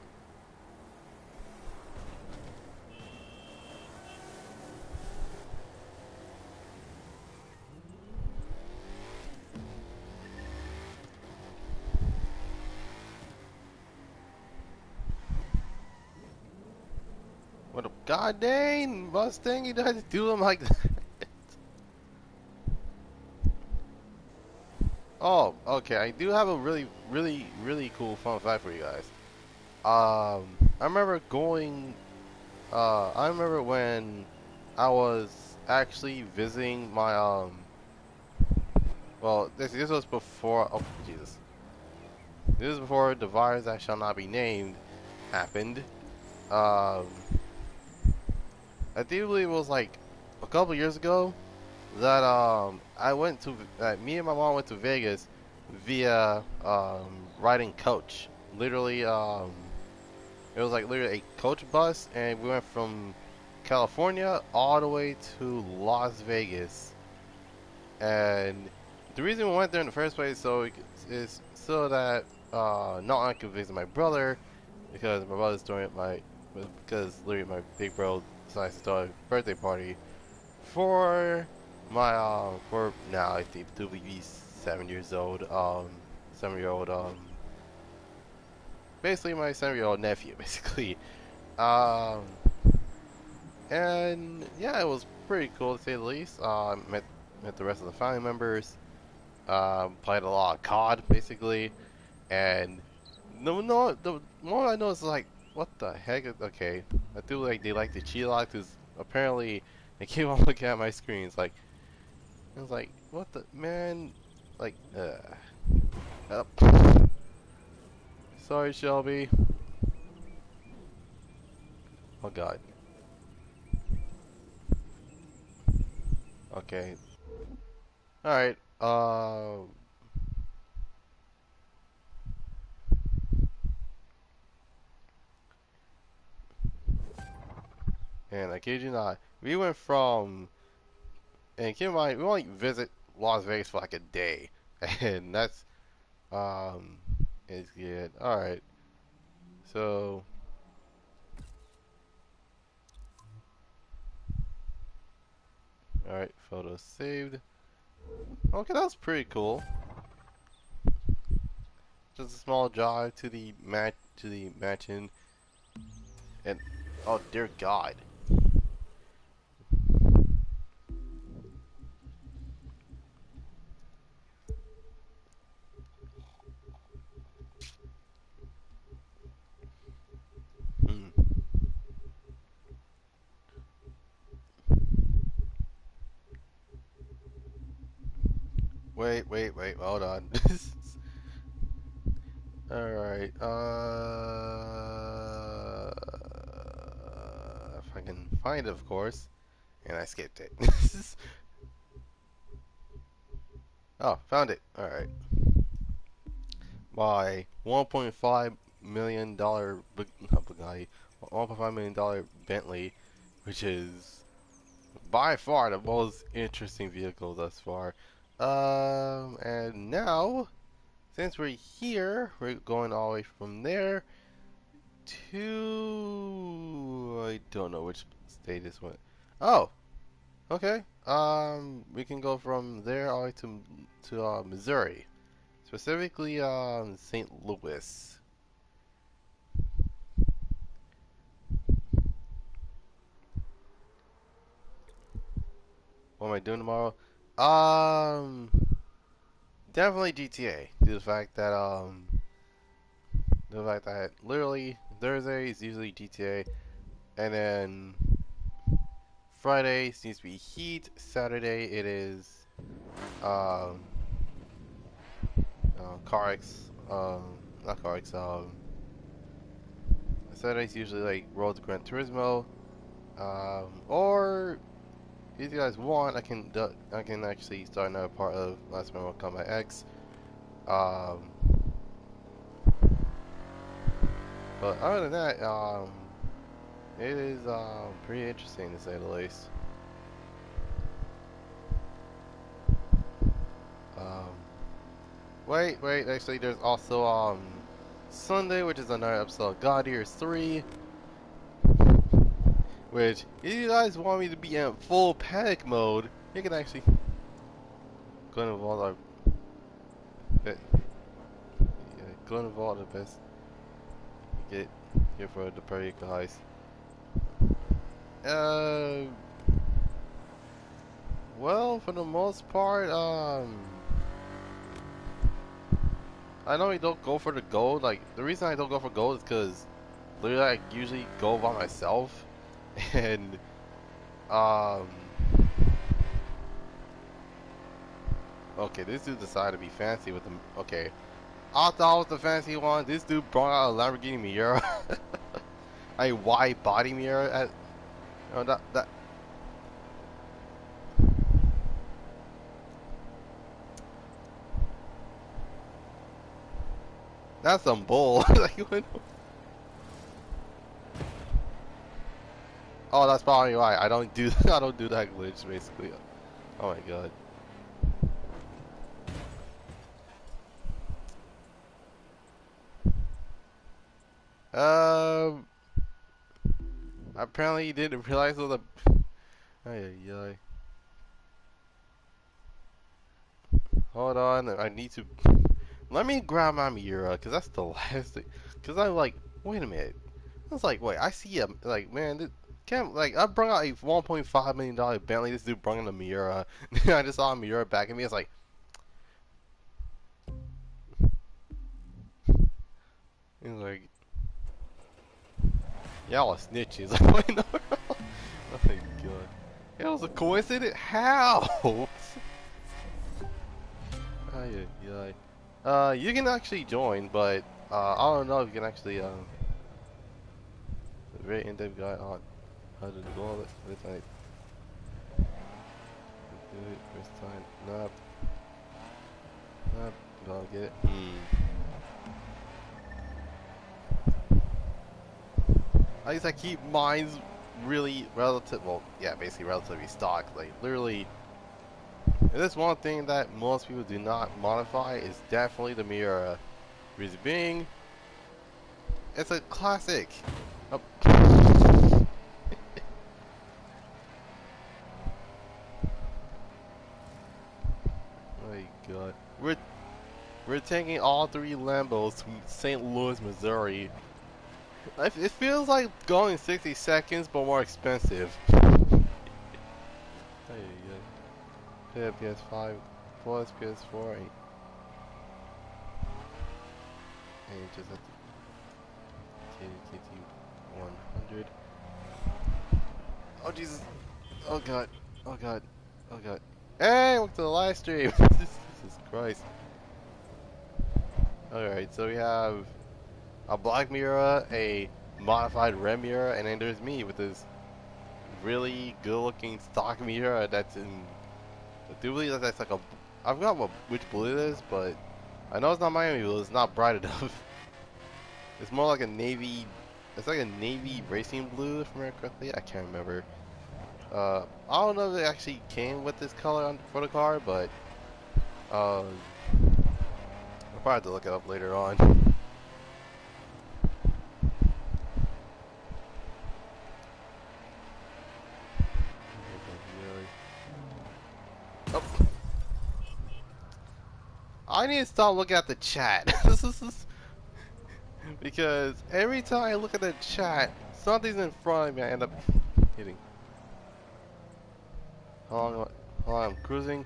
S1: What a goddamn Mustang, you had to do them like that. Oh, okay, I do have a really cool fun fact for you guys. I remember I remember when I was actually visiting my well, this was before. Oh Jesus! This was before the virus that shall not be named happened. Um, I do believe it was like a couple years ago that I went to me and my mom went to Vegas via riding coach. Literally, it was like literally a coach bus, and we went from California all the way to Las Vegas. And the reason we went there in the first place is so that not I could visit my brother, because my brother's doing my because literally my big bro decides to throw a birthday party for my for now I think to be 7 years old 7 year old basically my 7 year old nephew basically um and yeah, it was pretty cool to say the least. Met the rest of the family members. Played a lot of COD basically, and the moment I noticed like, what the heck? Okay, I feel like they like to cheat a lot because apparently they keep on looking at my screens like, I was like, what the man? Like, oh. Sorry, Shelby. Oh God. Okay. All right. And I kid you not, we went from and keep in mind, we only visit Las Vegas for like a day, and that's um, it's good. All right, so all right, photos saved. Okay, that was pretty cool. Just a small drive to the mansion, and oh dear God. Hmm. Wait, hold on. All right, if I can find it, of course, and I skipped it. Oh, found it. All right. My $1.5 million not Bugatti, $1.5 million Bentley, which is by far the most interesting vehicle thus far. And now, since we're here, we're going all the way from there to I don't know which state this went. Oh, okay. We can go from there all the way to Missouri, specifically St. Louis. What am I doing tomorrow? Um, Definitely GTA. Due to the fact that literally Thursday is usually GTA, and then Friday seems to be Heat. Saturday it is um, CarX. Not CarX. Saturday's usually like Road to Gran Turismo. Or if you guys want, I can actually start another part of Last Mortal Kombat X. Um, but other than that, it is pretty interesting to say the least. Um, wait. Actually, there's also Sunday, which is another episode of Goddrifter247sun, which if you guys want me to be in full panic mode, you can actually go and involve our bit. Yeah, go and involve the best get here for the party guys. Uh, well, for the most part, I know you don't go for the gold. Like the reason I don't go for gold is because literally I usually go by myself, and um, okay, this dude decided to be fancy with them. Okay, I thought I was the fancy one. This dude brought out a Lamborghini Miura, a wide body Miura. That that's some bull. Like, oh, that's probably why I don't do I don't do that glitch basically. Oh my god. Um. Apparently he didn't realize it was a. Ay, ay, ay. Hold on, I need to. Let me grab my Miura, cause that's the last thing. Cause I'm like, wait a minute. I was like, wait, I see a like, man, this, can't like I brought out a $1.5 million Bentley. This dude brought in a Miura. I just saw a Miura back at me. It's like, he's like, y'all are snitches. Like, wait, no. Oh my god, it was a coincidence. How? Ay, ay, ay. You can actually join, but I don't know if you can actually a very in-depth guide on how to do all this. Like, do it first time. Nope. Nope. Gotta get it. At least I keep mines really relative. Well, yeah, basically relatively stock. Like literally, if there's one thing that most people do not modify is definitely the Miura. Reason being, it's a classic. Oh. My god. We're taking all three Lambos from St. Louis, Missouri. It feels like going 60 seconds, but more expensive. Yeah, PS5 plus PS4, and you just have to KT 100. Oh Jesus! Oh god! Oh god! Oh god! Hey, welcome to the live stream. Jesus Christ! All right, so we have a black Miura, a modified red Miura, and then there's me with this really good-looking stock Miura that's in. I do believe that that's like a. I forgot which blue it is, but I know it's not Miami blue. It's not bright enough. It's more like a navy. It's like a navy racing blue, if I remember correctly. I can't remember. I don't know if it actually came with this color for the car, but I'll probably have to look it up later on. Oh. I need to stop looking at the chat. Because every time I look at the chat, something's in front of me. I end up hitting. How long I'm cruising?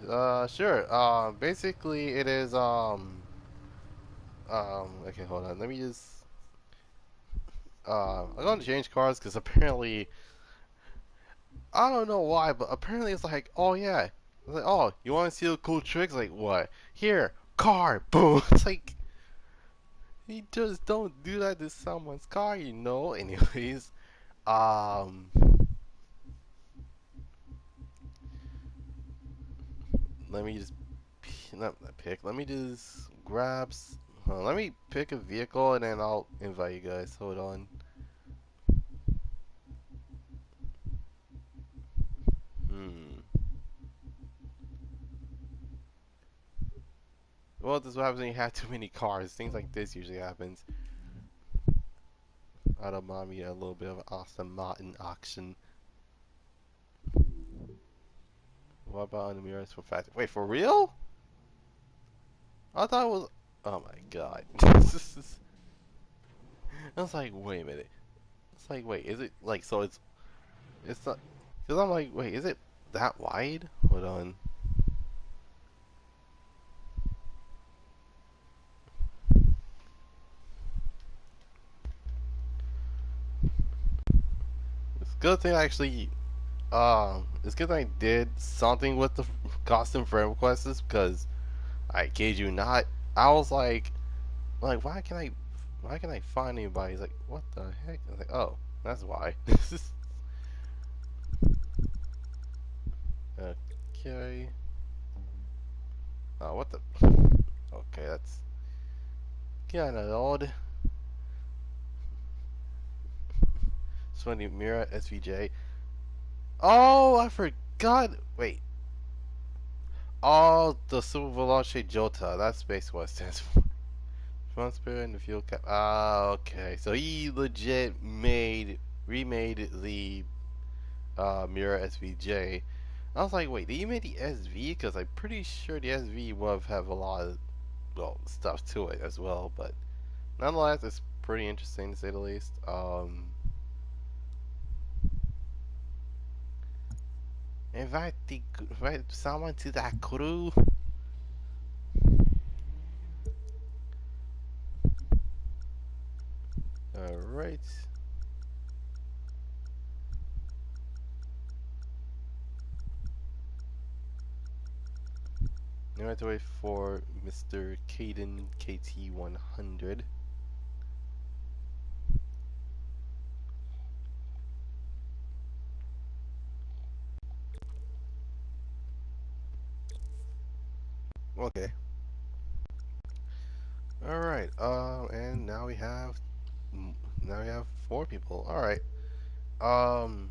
S1: Sure. Basically, it is Okay, hold on. Let me just. I'm going to change cars because apparently I don't know why, but apparently it's like, oh yeah, it's like, oh, you want to see the cool tricks? Like what? Here, car, boom. It's like you just don't do that to someone's car, you know. Anyways, um, let me just not pick. Let me just grab. Let me pick a vehicle and then I'll invite you guys. Hold on. Hmm. Well, this is what happens when you have too many cars. Things like this usually happens. That'll remind me a little bit of Aston Martin action. What about on the mirrors for fast? Wait, for real? I thought it was. Oh my god. I was like, wait a minute. It's like, wait, is it like so? It's not. Cause I'm like, wait, is it that wide? Hold on. It's good thing I actually. It's good thing I did something with the custom friend requests because I kid you not, I was like, why can I find anybody? He's like, what the heck? I was like, oh, that's why. Okay. Oh, what the? Okay, that's kinda odd. 20 Mira SVJ. Oh, I forgot. Wait. Oh, the Super Veloce Jota. That's basically what it stands for. Front spare and the fuel cap. Ah, okay. So he legit made remade the Mirror SVJ. I was like, wait, you made the SV? Because I'm pretty sure the SV would have a lot of stuff to it as well. But nonetheless, it's pretty interesting to say the least. Invite someone to that crew. Alright. Now I have to wait for Mr. Caden KT100. Okay. Alright, and now we have 4 people. Alright. Um,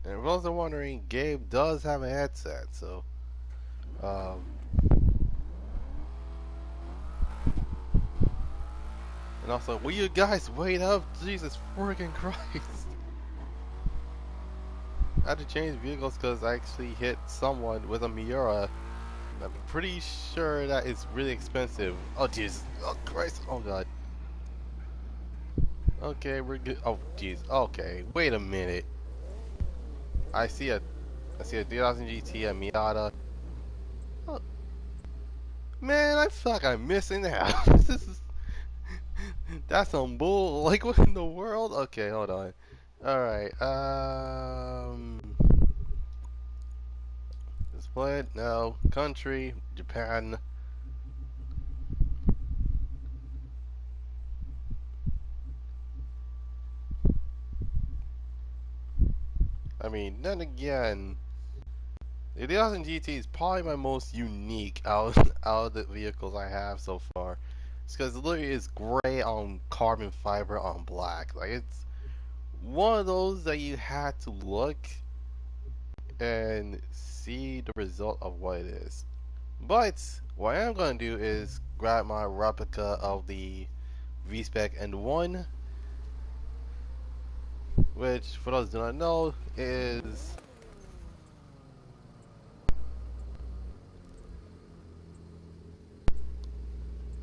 S1: and for those that are wondering, Gabe does have a headset, so, um, and also, will you guys wait up? Jesus freaking Christ. I had to change vehicles because I actually hit someone with a Miura. I'm pretty sure that is really expensive. Oh, Jesus. Oh, Christ. Oh, God. Okay, we're good. Oh, jeez. Okay, wait a minute. I see a 3000 GT, a Miata. Oh, man, I feel like I'm missing out. This is that's some bull. Like, what in the world? Okay, hold on. All right. Split. No. Country. Japan. I mean, then again, the 3000 GT is probably my most unique out of the vehicles I have so far. It's because it literally is gray on carbon fiber on black. Like, it's one of those that you had to look and see the result of what it is. But what I am going to do is grab my replica of the V-Spec N1, which for those who do not know is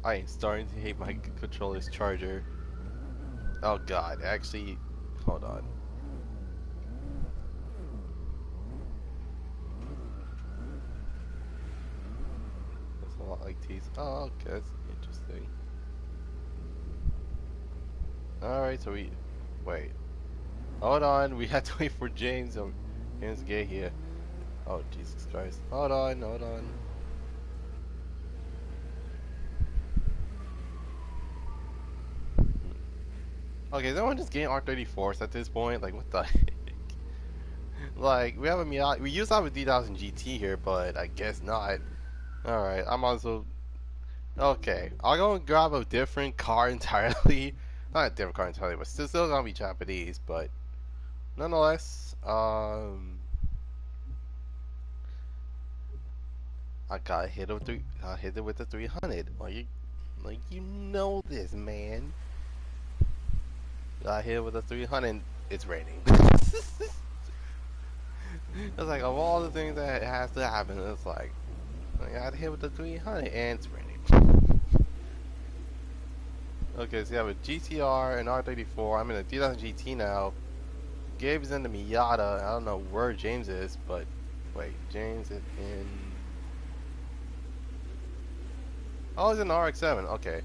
S1: I am starting to hate my controller's charger. Oh god, actually, hold on. That's a lot like these. Oh, okay, that's interesting. Alright, so wait. Hold on, we have to wait for James. James to get here. Oh, Jesus Christ. Hold on. Okay, is everyone just getting R34s at this point? Like, what the heck? Like, we have a Miata. We used to have a D1000 GT here, but I guess not. Alright, I'm also. Okay, I'll go and grab a different car entirely. Not a different car entirely, but still gonna be Japanese, but nonetheless, I got hit with hit it with the 300. Like you know this, man. Got hit with a 300. It's raining. It's like of all the things that has to happen, it's like I got hit with the 300 and it's raining. Okay, so you have a GTR, an R34. I'm in a 2000 GT now. Gabe's in the Miata. I don't know where James is, but wait, James is in. Oh, he's in the RX-7. Okay.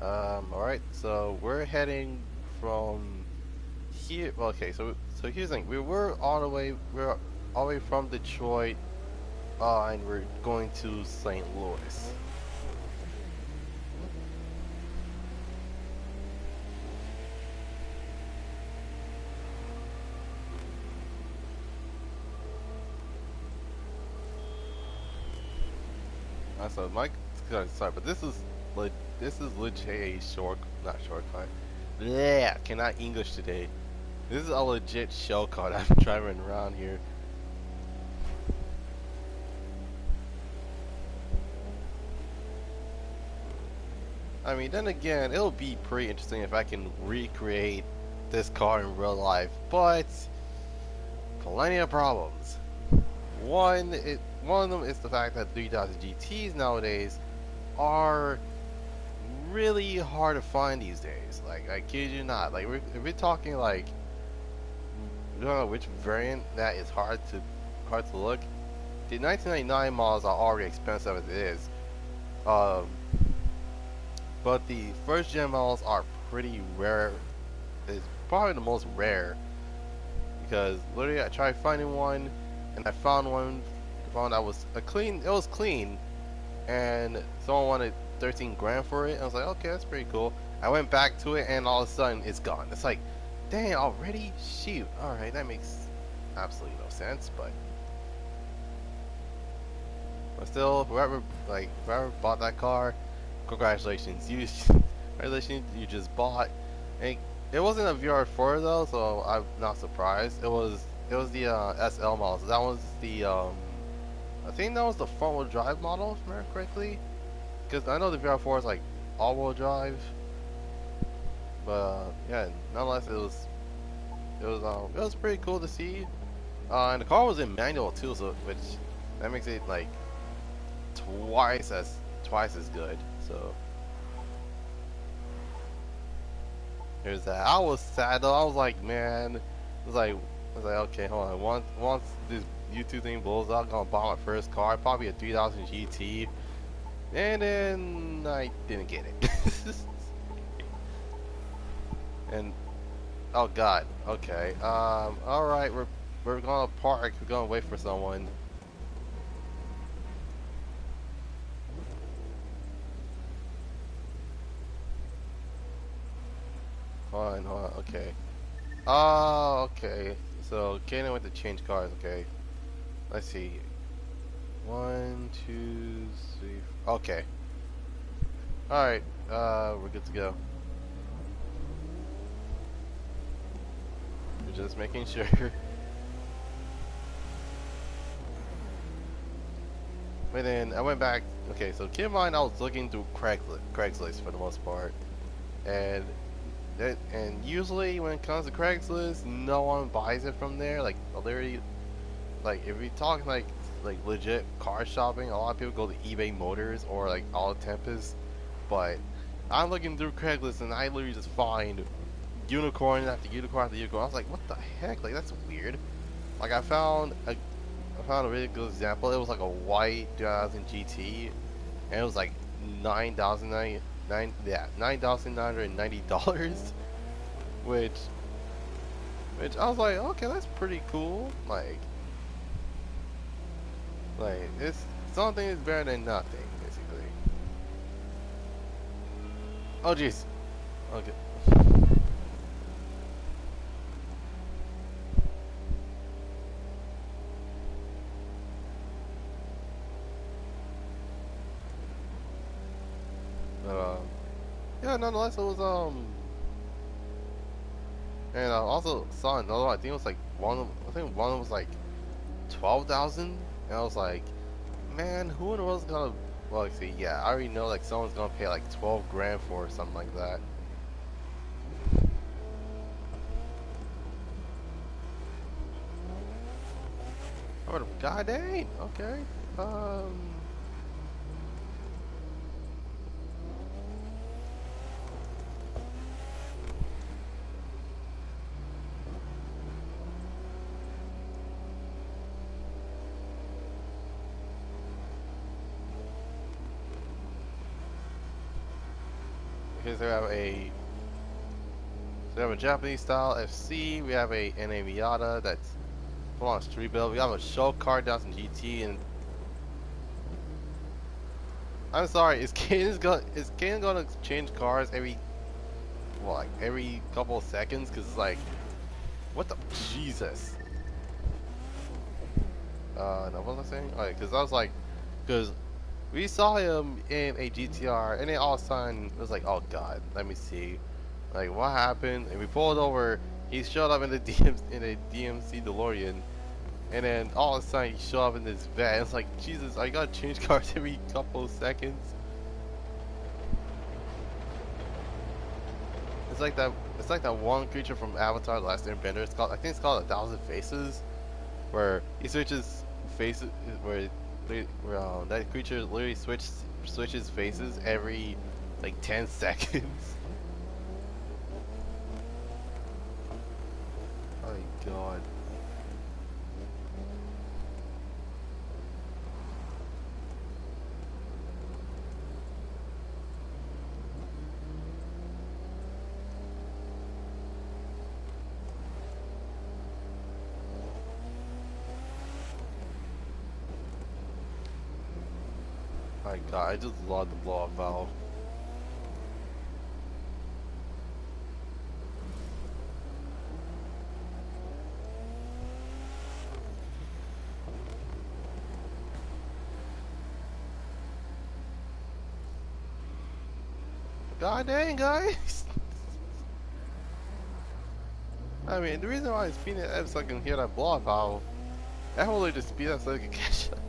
S1: All right. So we're heading from here. Okay. So here's the thing. We're all the way from Detroit, and we're going to St. Louis. So Mike, sorry, but this is legit a not shortcut. Yeah, cannot English today. This is a legit shortcut. I'm driving around here. I mean, then again, it'll be pretty interesting if I can recreate this car in real life, but plenty of problems. One of them is the fact that 3000 GTs nowadays are really hard to find these days. Like, I kid you not. Like, if we're talking like, I don't know which variant that is hard to look. The 1999 models are already expensive as it is. Um, but the first gen models are pretty rare. It's probably the most rare because literally I tried finding one, and I found one. Found that was a clean. It was clean, and someone wanted 13 grand for it. I was like, okay, that's pretty cool. I went back to it, and all of a sudden it's gone. It's like, dang, already? Shoot. All right, that makes absolutely no sense, but still, whoever bought that car, congratulations. Congratulations, you just bought. And it wasn't a VR4 though, so I'm not surprised. It was the SL model. So that was the I think that was the front wheel drive model, if I remember correctly. Because I know the VR4 is like all wheel drive, but yeah, nonetheless, it was pretty cool to see. And the car was in manual too, so which that makes it like twice as good. So there's that. I was sad though. I was like, man, I was like, okay, hold on. Once this YouTube thing blows up, I'm gonna buy my first car, probably a 3000 GT, and then I didn't get it. And oh god, okay. All right, we're gonna park. We're gonna wait for someone. Hold on, okay. Oh, okay. So, Kaden went to change cars, okay. Let's see. One, two, three. Okay. Alright, we're good to go. We're just making sure. But then I went back. Okay, so keep in mind I was looking through Craigslist for the most part. And usually when it comes to Craigslist, no one buys it from there. Like literally, like if we talk like legit car shopping, a lot of people go to eBay Motors or like All Tempest. But I'm looking through Craigslist and I literally just find unicorn after unicorn after unicorn. I was like, what the heck? Like that's weird. Like I found a really good example. It was like a white 2000 GT, and it was like $9,990, which I was like, okay, that's pretty cool. Like it's something is better than nothing, basically. Oh jeez. Okay. But yeah, nonetheless, it was and I also saw another one. I think it was like I think one was like 12,000, and I was like, man, who in the world's gonna? Well, like, see, yeah, I already know like someone's gonna pay like 12 grand for or something like that. Oh, god dang, okay. Because we have a Japanese style FC. We have a NA Miata that's full on street build. We have a show car down some GT, and I'm sorry, is Kaden gonna change cars every couple of seconds? Cause it's like, what the Jesus? No, what was I saying? Alright, cause I was like, cause we saw him in a GTR, and then all of a sudden it was like, oh god, let me see, like what happened? And we pulled over. He showed up in the DMC DeLorean, and then all of a sudden he showed up in this van. It's like, Jesus, I gotta change cars every couple of seconds. It's like that. It's like that one creature from Avatar: The Last Airbender. It's called. I think it's called 1,000 Faces, where he switches faces. Where that creature literally switches faces every like 10 seconds. Oh my god. Oh my god, I just love the blow up valve. God dang, guys! I mean, the reason why I'm speeding it up so I can hear that blow up valve, I will literally just speed up so I can catch up.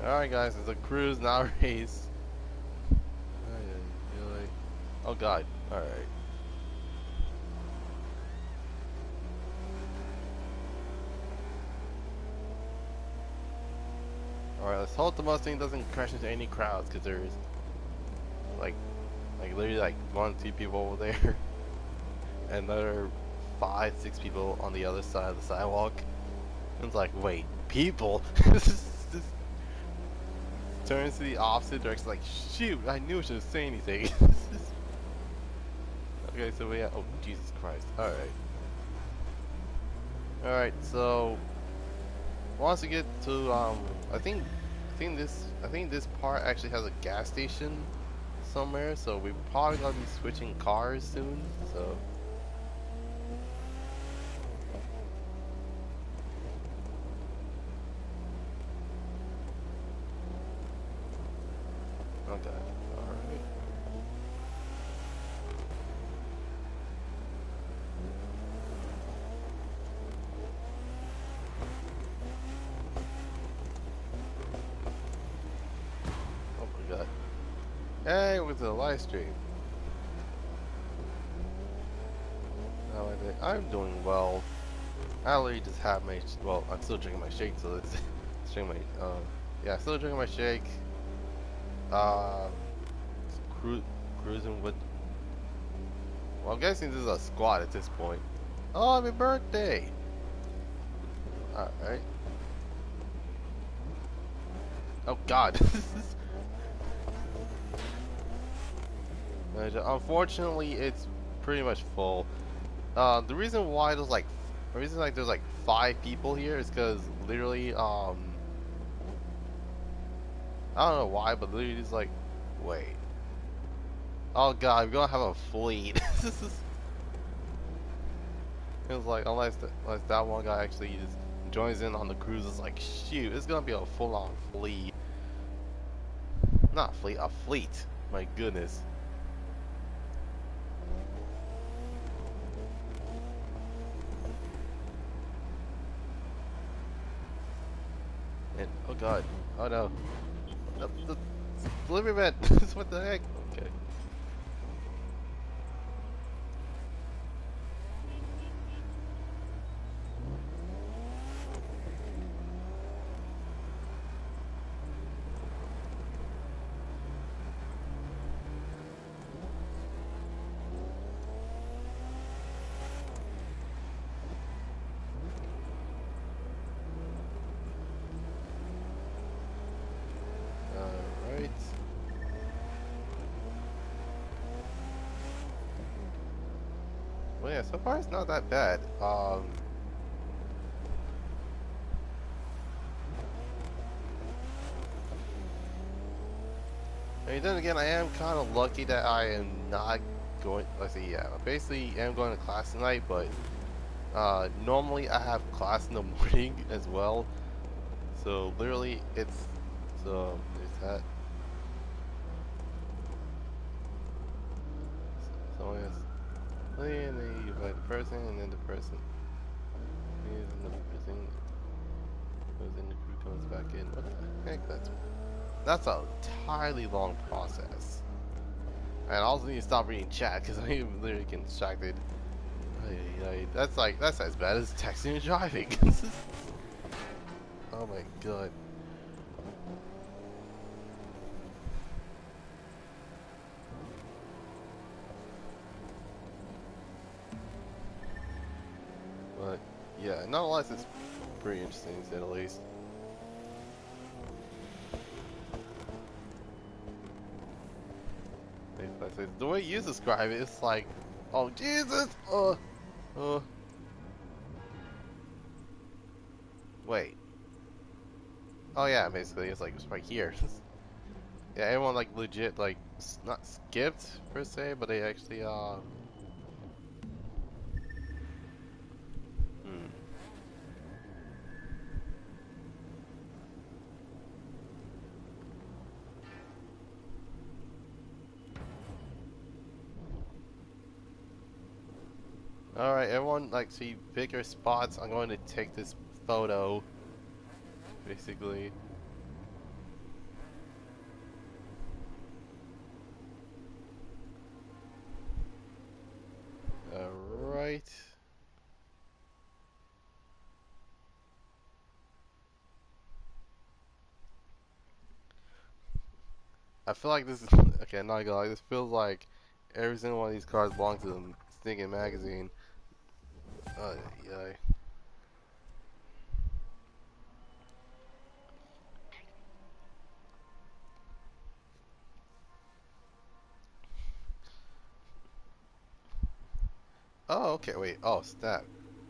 S1: Alright guys, it's a cruise, not a race. Oh god, alright. Alright, let's hope the Mustang doesn't crash into any crowds, because there's like literally like 1, 2 people over there. And another 5, 6 people on the other side of the sidewalk. And it's like, wait, people? This turns to the opposite direction, like, shoot, I knew I shouldn't say anything. Okay, so we have, oh, Jesus Christ. Alright. Alright, so once we get to, I think this part actually has a gas station somewhere, so we probably gonna be switching cars soon, so. Okay, alright. Oh my god. Hey, with the live stream. How am I doing? I'm doing well. I literally just have my, well, I'm still drinking my shake, so let's drink my, yeah, still drinking my shake. Uh, cruising with, well, I'm guessing this is a squad at this point. Oh, happy birthday! Alright. Oh god. Unfortunately, it's pretty much full. The reason why there's like 5 people here is because literally, I don't know why, but literally it's like, wait. Oh god, we're gonna have a fleet. It was like, unless that one guy actually just joins in on the cruise, it's like, shoot, it's gonna be a full-on fleet. Not fleet, a fleet. My goodness. And, oh god, oh no. The delivery man, what the heck? Okay. Alright. Well, yeah, so far it's not that bad. I mean, then again, I am kind of lucky that I am not going. Let's see, yeah, I basically am going to class tonight, but normally I have class in the morning as well. So literally, it's so there's that. So yes, invite the person, and then the person leaves, and the person goes in, the crew comes back in. What the heck? That's a entirely long process. And I also need to stop reading chat because I'm literally getting distracted. That's as bad as texting and driving. Oh my god. But yeah, nonetheless, it's pretty interesting to say the least. The way you describe it, it's like, oh Jesus, uh, wait. Oh yeah, basically, it's like it's right here. Yeah, everyone like legit like not skipped per se, but they actually hmm. All right, everyone like see pick your spots. I'm going to take this photo, basically. All right. I feel like this is okay. I'm not gonna lie. This feels like every single one of these cars belongs to the stinking magazine. Yeah. Oh, okay. Wait. Oh, snap.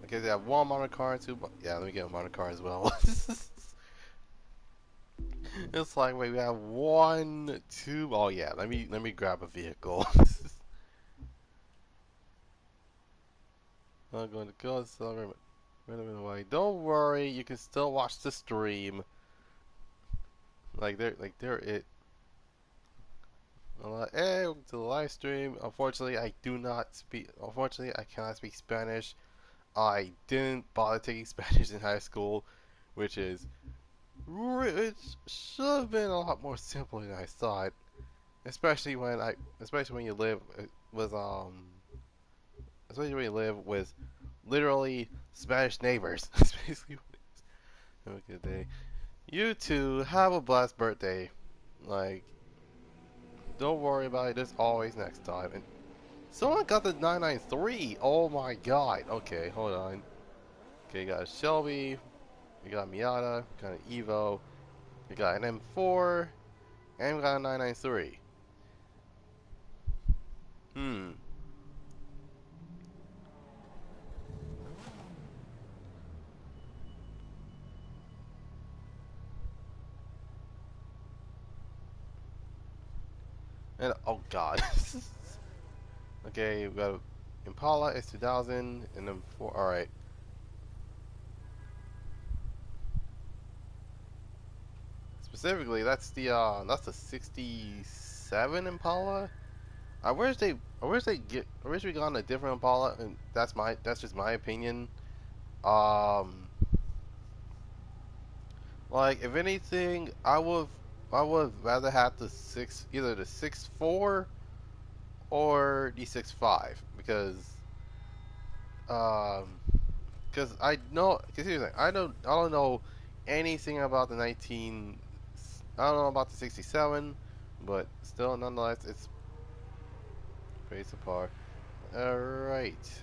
S1: Okay, they have one motor car and two. Yeah, let me get a motor car as well. It's like wait, we have one, two. Oh yeah, let me grab a vehicle. I'm going to go. So wait a minute, wait. Don't worry, you can still watch the stream. They're it. Hey, welcome to the live stream. Unfortunately, I do not speak. Unfortunately, I cannot speak Spanish. I didn't bother taking Spanish in high school, which is it should have been a lot more simple than I thought. Especially when you live with especially when you live with literally Spanish neighbors. That's basically what it is. Have a good day. You two have a blessed birthday. Like, don't worry about it. There's always next time. And someone got the 993. Oh my god. Okay, hold on. Okay, you got a Shelby. You got a Miata. You got an Evo. You got an M4. And we got a 993. Hmm. And oh god. Okay, we got a Impala S2000 and M4. All right. Specifically, that's the '67 Impala. I wish we got on a different Impala, and that's just my opinion. Um, like if anything, I would rather have either the 6.4 or the 6.5 um because seriously, I don't know anything about the 19. I don't know about the '67, but still, nonetheless, it's pretty subpar. All right.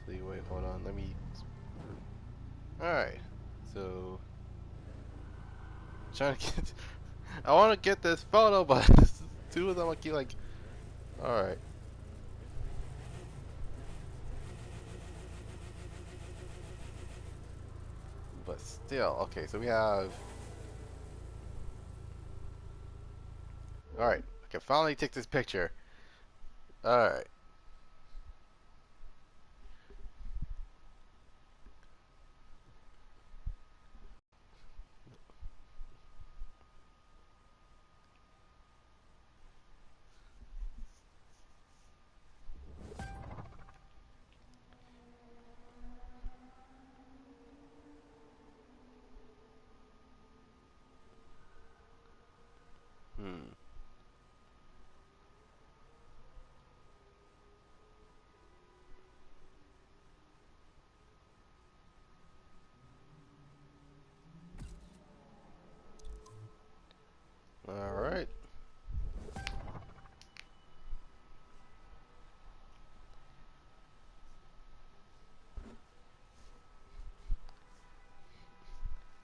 S1: See, wait, hold on. Let me. All right. So, trying to get. I want to get this photo, but two of them I keep like. All right. But still, okay. So we have. All right. I can finally take this picture. All right.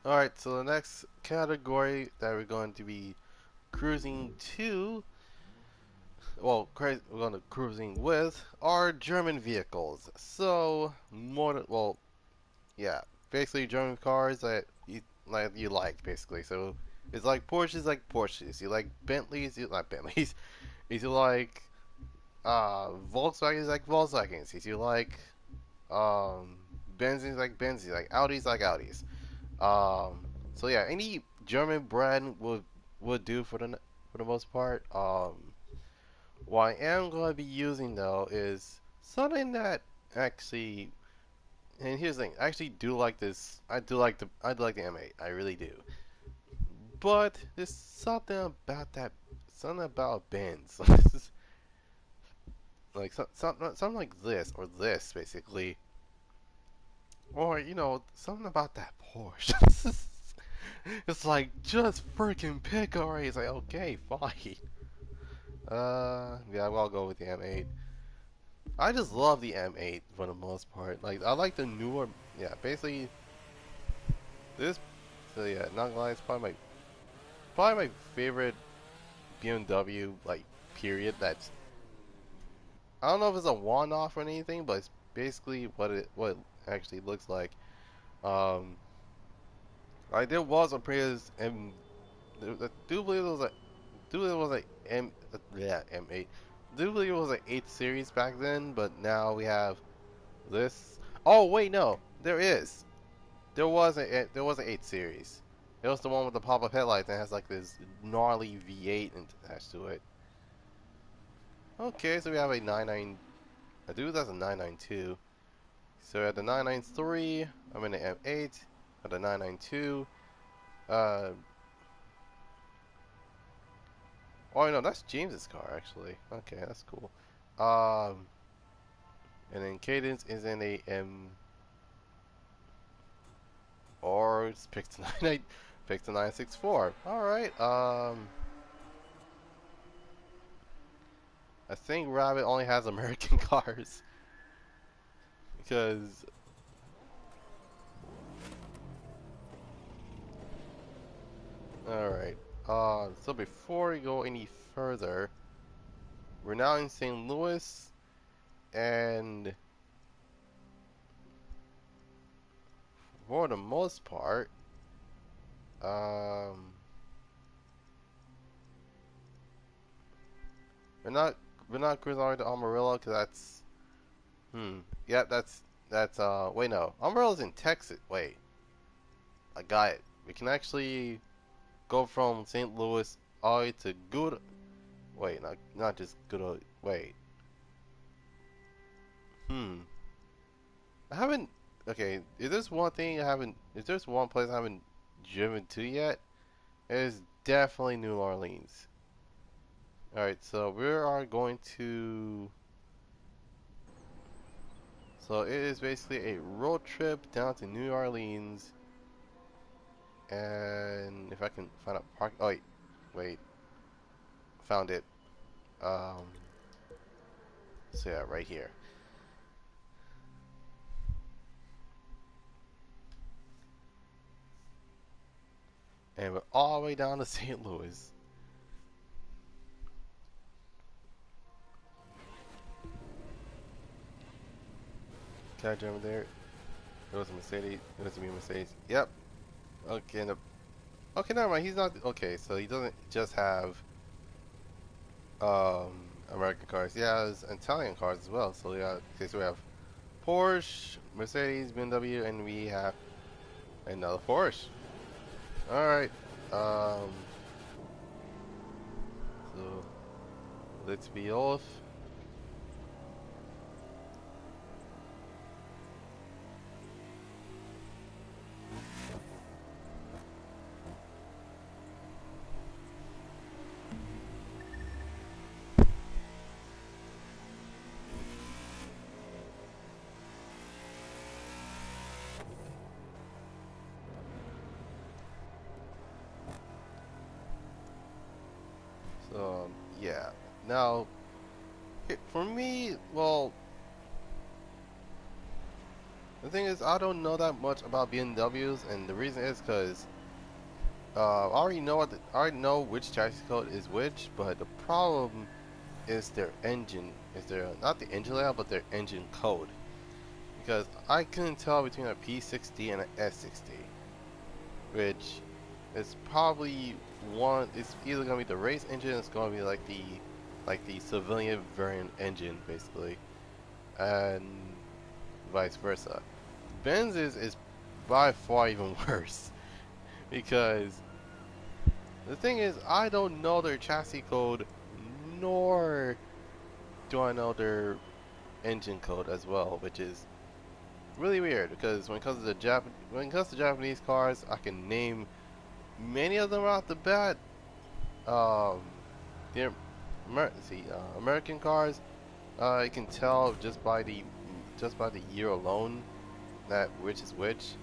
S1: Alright, so the next category that we're going to be cruising to, we're going to cruising with, are German vehicles. So, yeah, basically German cars that you like, basically. So, it's like Porsches. You like Bentleys, you like Bentleys. If you like Volkswagens, like Volkswagens. If you like um, Benzines, like Audis, like Audis. Um, so yeah, any German brand would do for the most part. What I am going to be using though is something that actually, and here's the thing, I actually do like this. I do like the M8. I really do. But there's something about Benz, like something like this or this basically, or something about that Porsche. It's like just freaking pick already. It's like okay, fine. Yeah, I'll go with the M8. I just love the M8 for the most part. Like I like the newer, yeah, basically this. So yeah, not gonna lie, it's probably my favorite BMW like period. That's I don't know if it's a one-off or anything, but it's basically what it actually looks like. Um, like there was a previous I do believe it was a do believe it was a yeah M8. Do believe it was an 8 series back then, but now we have this. Oh wait, no, there is. There was an 8 series. It was the one with the pop-up headlights and has like this gnarly V8 attached to it. Okay, so we have a 99. I do that's a 992. So at the 993, I'm in the M8. At the 992, uh, oh no, that's James's car actually. Okay, that's cool. Um, and then Cadence is in a M, or it's picked 98, picked a 964. All right. I think Rabbit only has American cars because. All right. So before we go any further, we're now in St. Louis, and for the most part, um, we're not we're not cruising all the way to Amarillo because that's yeah that's wait no Amarillo's in Texas. Wait, I got it. We can actually go from St. Louis all the way to good. Wait, not just good. Wait, hmm. I haven't. Okay, is this one thing I haven't? Is this one place I haven't driven to yet? It is definitely New Orleans. All right, so we are going to. So it is basically a road trip down to New Orleans, and if I can find a park. Oh wait, found it. Um, so yeah, right here, and we're all the way down to St. Louis. Can I jump there? It was a Mercedes. It was a Mercedes. Yep. Okay. Okay, never mind. He's not. Okay, so he doesn't just have um American cars. He has Italian cars as well. So yeah. Okay, so we have Porsche, Mercedes, BMW, and we have another Porsche. All right. Um. So let's be off. So yeah. Now, for me, well, The thing is, I don't know that much about BMWs, and the reason is because I already know I already know which chassis code is which, but the problem is their engine. Is their not the engine layout, but their engine code. Because I couldn't tell between a P60 and an S60, which is probably one. It's either gonna be the race engine, it's gonna be like the civilian variant engine, basically, and vice versa. Benz's is by far even worse because the thing is, I don't know their chassis code, nor do I know their engine code as well, which is really weird. Because when it comes to Japanese cars, I can name many of them out the bat. Um, the American cars, you can tell just by the year alone that which is which.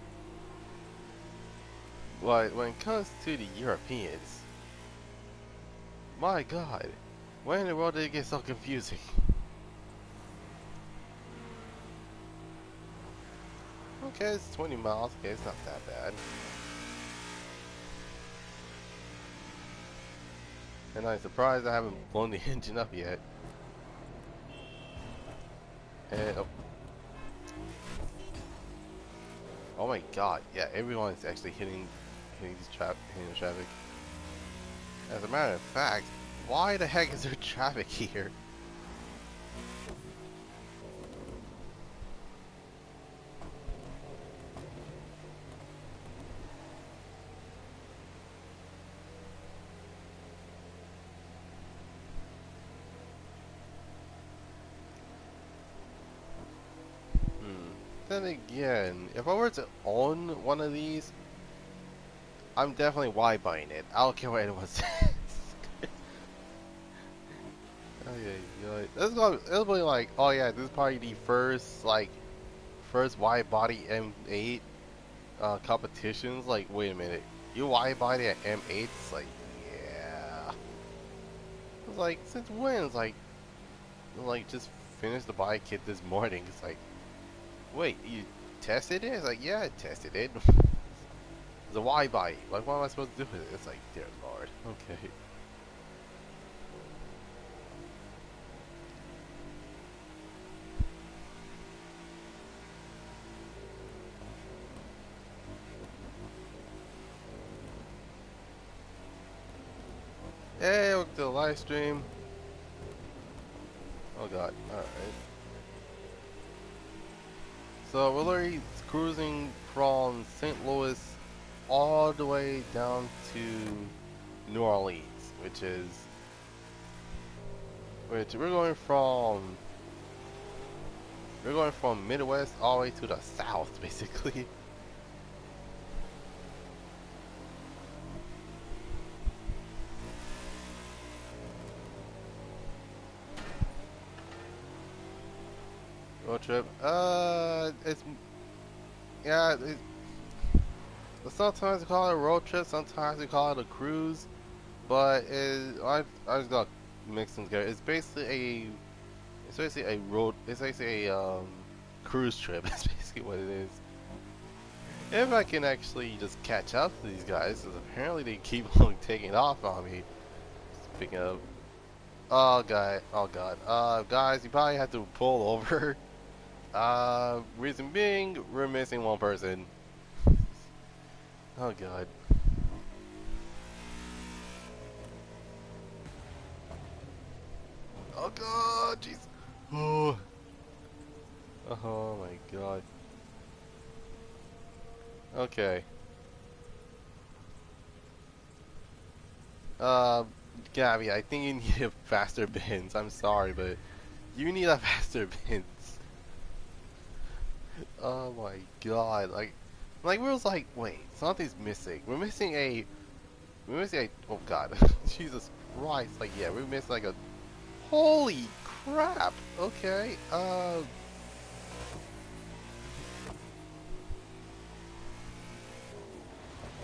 S1: But when it comes to the Europeans, my God, when in the world did it get so confusing? Okay, it's 20 miles. Okay, it's not that bad. And I'm surprised I haven't blown the engine up yet. And oh my God, yeah, everyone is actually hitting the traffic. As a matter of fact, why the heck is there traffic here? Hmm. Then again, if I were to own one of these, I'm definitely wide buying it. I don't care what anyone says. Oh yeah, yeah. It'll be like, oh yeah, this is probably the first wide body M8 competitions. Like, wait a minute, you wide body at M8s? Like, yeah. It's like, since when? It's like just finished the bike kit this morning. It's like, wait, you tested it? It's like, yeah, I tested it. It's a wide body. Like, what am I supposed to do with it? It's like, dear lord. Okay. Hey, welcome to the live stream. Oh god, alright. So we're literally cruising from St. Louis all the way down to New Orleans, which we're going from Midwest all the way to the South, basically. Road trip. It's yeah. Sometimes we call it a road trip. Sometimes we call it a cruise. But I just got mixed together. It's basically a road. It's basically a cruise trip. That's basically what it is. If I can actually just catch up to these guys, because apparently they keep on taking off on me. Speaking of, oh god, guys, you probably have to pull over. Reason being, we're missing one person. Oh god. Oh god, jeez. Oh. Oh my god. Okay. Uh, Gabby, I think you need a faster bins. I'm sorry, but you need a faster bins. Oh my god, like we was like, wait, something's missing. We're missing a, oh god, Jesus Christ, like yeah, we're missing like a, holy crap, okay, oh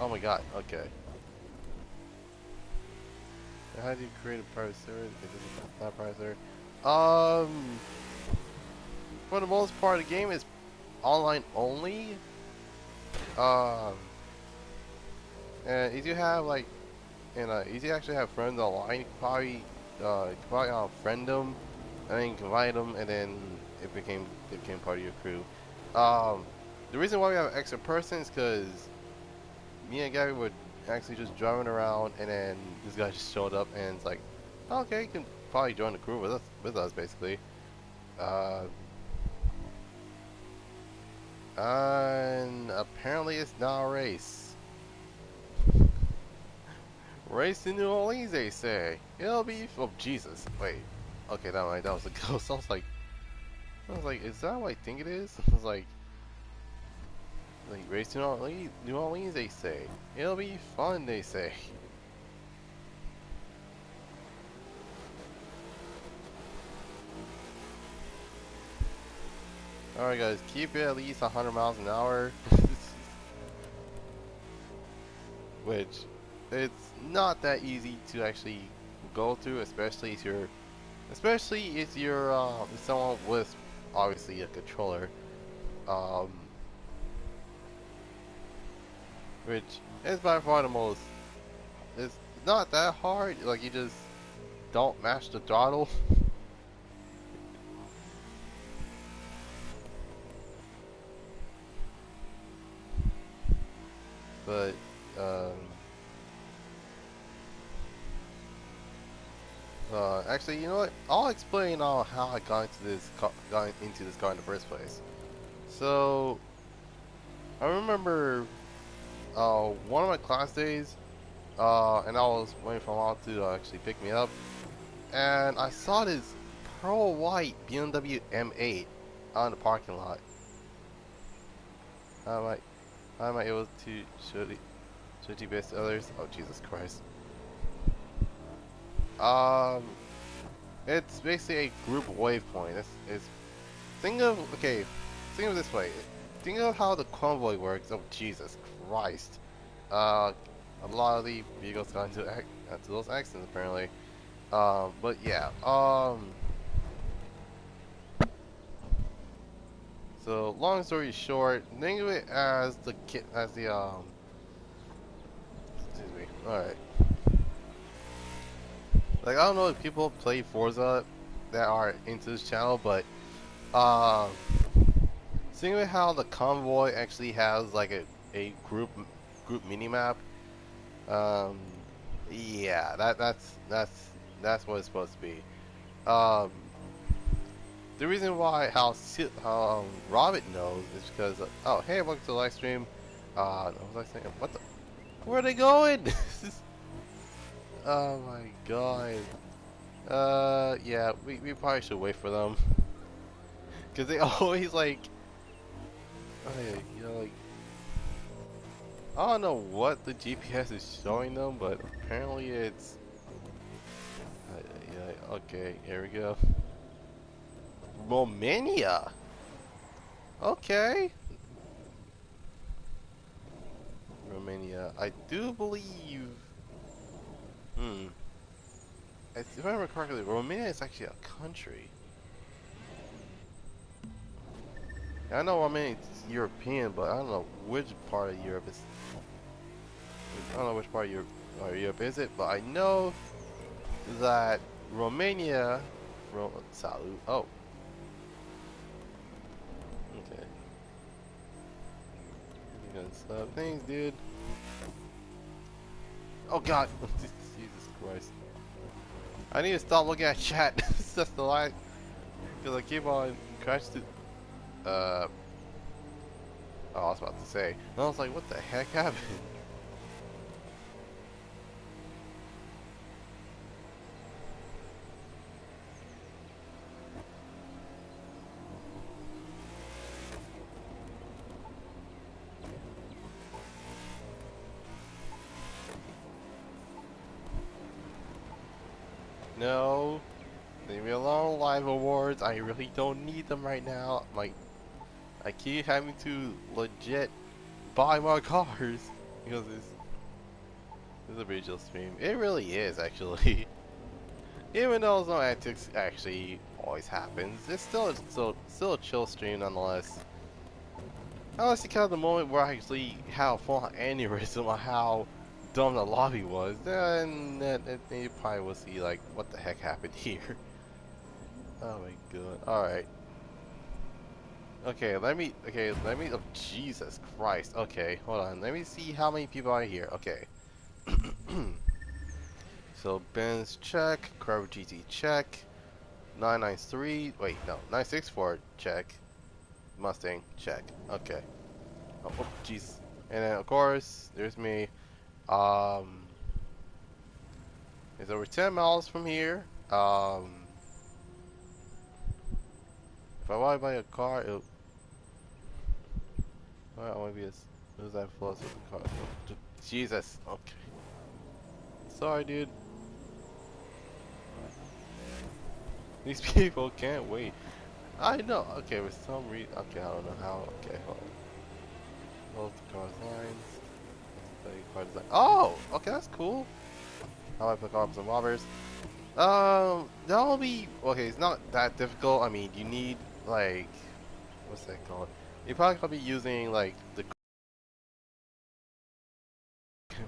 S1: my god, okay. How do you create a private server? It isn't not private server. For the most part, the game is online only. Um, and if you have like, if you actually have friends online, you could probably friend them, and then you can invite them, and then it became part of your crew. Um, the reason why we have an extra person is because me and Gabby were actually just driving around, and then this guy just showed up, and it's like, okay, you can probably join the crew with us basically. Uh, and apparently it's now a race. Race in New Orleans, they say. It'll be, oh Jesus, wait. Okay, that was a ghost. I was like, is that what I think it is? I was like race to New Orleans, they say. It'll be fun, they say. Alright guys, keep it at least 100 miles an hour. Which, it's not that easy to actually go through, especially if you're someone with obviously a controller. Um, which is by far the most. It's not that hard. Like you just don't mash the throttle. But um, actually, you know what? I'll explain how I got into this car in the first place. So I remember one of my class days, and I was waiting for mom to actually pick me up, and I saw this pearl white BMW M8 on the parking lot. I might, I might able to show you best to others. Oh Jesus Christ. Um, it's basically a group waypoint. It's think of okay, think of it this way. Think of how the convoy works. Oh Jesus Christ. Uh, a lot of the vehicles got into those accidents apparently. But yeah. So long story short, think of it as excuse me. All right. Like I don't know if people play Forza that are into this channel, but um, seeing how the convoy actually has like a group mini map. Um, yeah, that's what it's supposed to be. Um, the reason why how Robert knows is because oh hey welcome to the live stream. What was I saying? What the? Where are they going? Oh my god. Yeah, we probably should wait for them. Cause they always like, you know, like, I don't know what the GPS is showing them, but apparently it's, yeah, okay, here we go. Romania! Okay! Romania, I do believe, hmm, if I remember correctly, Romania is actually a country. I know Romania is European, but I don't know which part of Europe is. I don't know which part of Europe is it, but I know that Romania. Salute. Oh, okay. Good stuff. Thanks, dude. Oh God, Jesus Christ! I need to stop looking at chat. That's the lie, because I keep on crashing. Oh, I was about to say. And I was like, what the heck happened? No, leave me alone, live awards. I really don't need them right now. Like, I keep having to legit buy more cars because it's a regional stream. It really is actually. Even though no antics actually always happens, it's still a chill stream nonetheless. I was kind of the moment where I actually had a full aneurysm on how dumb the lobby was. Then you probably will see like what the heck happened here. Oh my god. All right. Okay, let me. Okay, let me. Oh, Jesus Christ. Okay, hold on. Let me see how many people are here. Okay. So Benz check, Corvette GT check, 993. Wait, no, 964 check, Mustang check. Okay. Oh, jeez. And then of course there's me. Um, it's over 10 miles from here. If I want to buy a car, I want to be as that close with the car. Jesus. Okay. Sorry, dude. These people can't wait. I know. Okay, with some reason. Okay, I don't know how. Okay, hold on. Hold the car's lines. Car design. Oh, okay, that's cool. How I pick up some robbers. That'll be okay. It's not that difficult. I mean, you need like what's that called? You probably gonna be using like the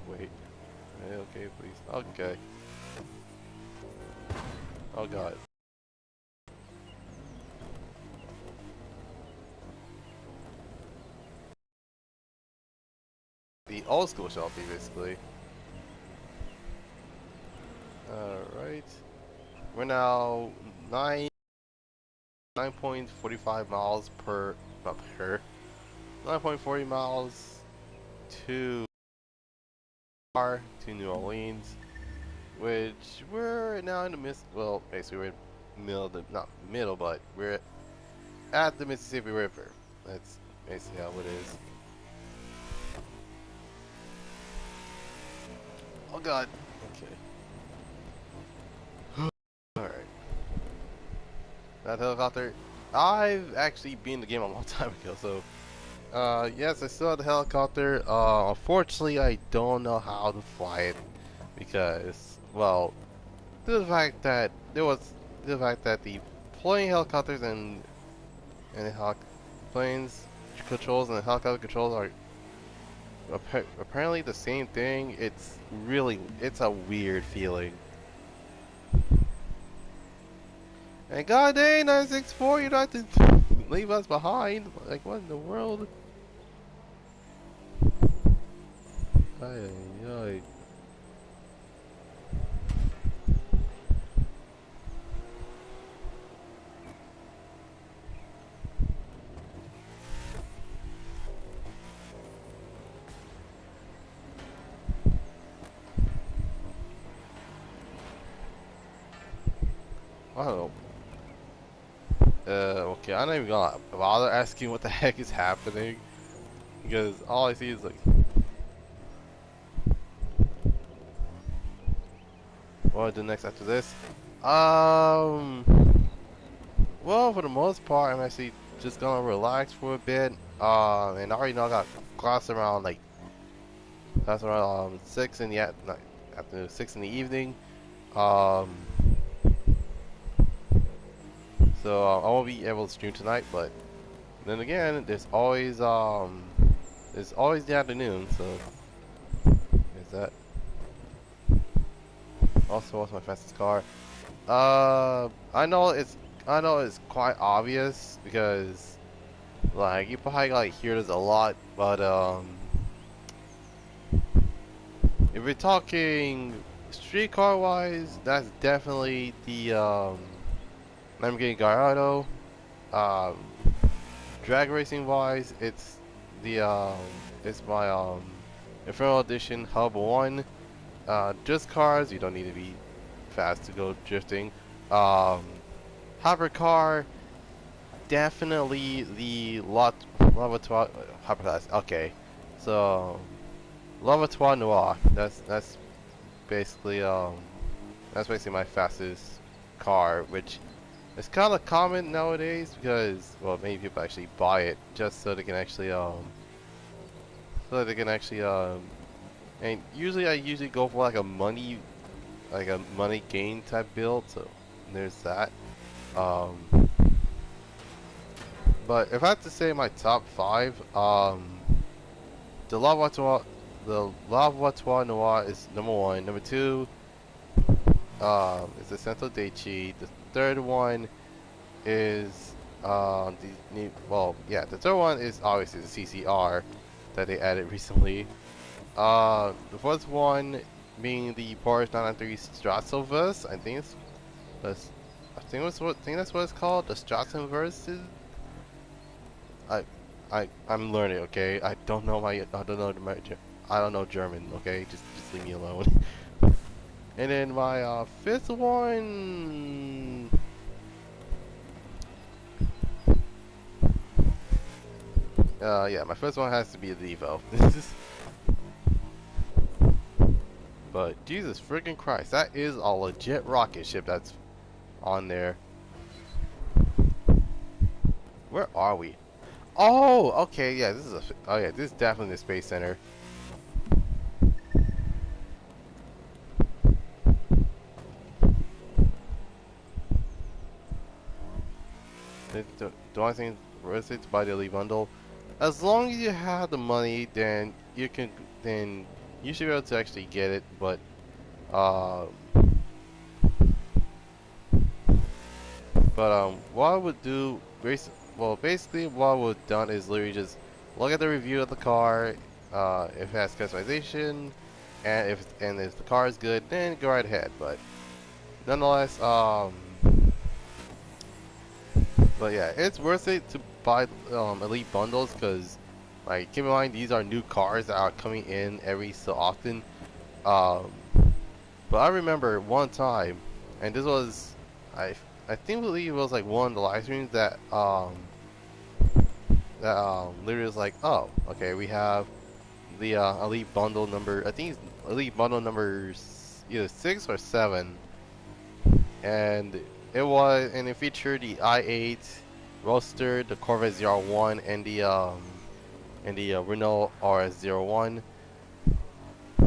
S1: wait. Okay, please. Okay. Oh god. The old school Shelby, basically. Alright. We're now 9.45 miles per, not per, 9.40 miles to New Orleans, which we're now in the well, basically we're in middle, not middle, but we're at the Mississippi River. That's basically how it is. Oh god. Okay. Alright. That helicopter. I've actually been in the game a long time ago, so yes, I saw the helicopter. Unfortunately, I don't know how to fly it because, well, due to the fact that the plane helicopters and the planes controls and the helicopter controls are apparently the same thing. It's a weird feeling. And god dang, 964, you don't have to leave us behind. Like, what in the world? Ay, ay, ay. I don't know. Okay, I'm not even gonna bother asking what the heck is happening because all I see is like, what do I do next after this? Um, well, for the most part, I'm actually just gonna relax for a bit. And I already know I got class around 6 in the afternoon, 6 in the evening. Um, so I won't be able to stream tonight, but then again, there's always the afternoon. So there's that. Also, what's my fastest car? I know it's quite obvious because like you probably like hear this a lot, but if we're talking street car wise, that's definitely the Lamborghini Gallardo. Um, drag racing wise, the it's my Inferno Edition Hub 1. Just cars, you don't need to be fast to go drifting. Um, Hypercar, definitely the Lava Trois Hyperclass. Okay, so Lava Trois Noir. Basically that's basically my fastest car, which is kind of common nowadays because well many people actually buy it just so they can actually and usually I usually go for like a money gain type build. So there's that. Um, But if I had to say my top five, the Lavoie, the Lavoie Noir is number one. Number two, is the Santo Deci. The third one is the third one is obviously the CCR that they added recently. The fourth one being the Porsche 993 Strassoverse. That's, I think that's what it's called. The Strassenverse. I, I'm learning. Okay, I don't know German. Okay, just leave me alone. And then my fifth one. Yeah, my first one has to be the Evo. But Jesus freaking Christ, that is a legit rocket ship that's on there. Where are we? Oh, okay, yeah, this is definitely the Space Center. Do I think worth it to buy the Elite Bundle? As long as you have the money, then you should be able to actually get it. But uh, what I would do, basically what I would have done is literally just look at the review of the car, if it has customization, and if the car is good, then go right ahead. But nonetheless, but yeah, it's worth it to buy elite bundles because, like, keep in mind these are new cars that are coming in every so often. Um, but I remember one time, and this was I think believe it was like one of the live streams that literally was like, oh, okay, we have the elite bundle number. I think it's elite bundle number either 6 or 7, and it featured the i8 Roadster, the Corvette ZR1, and the Renault RS01.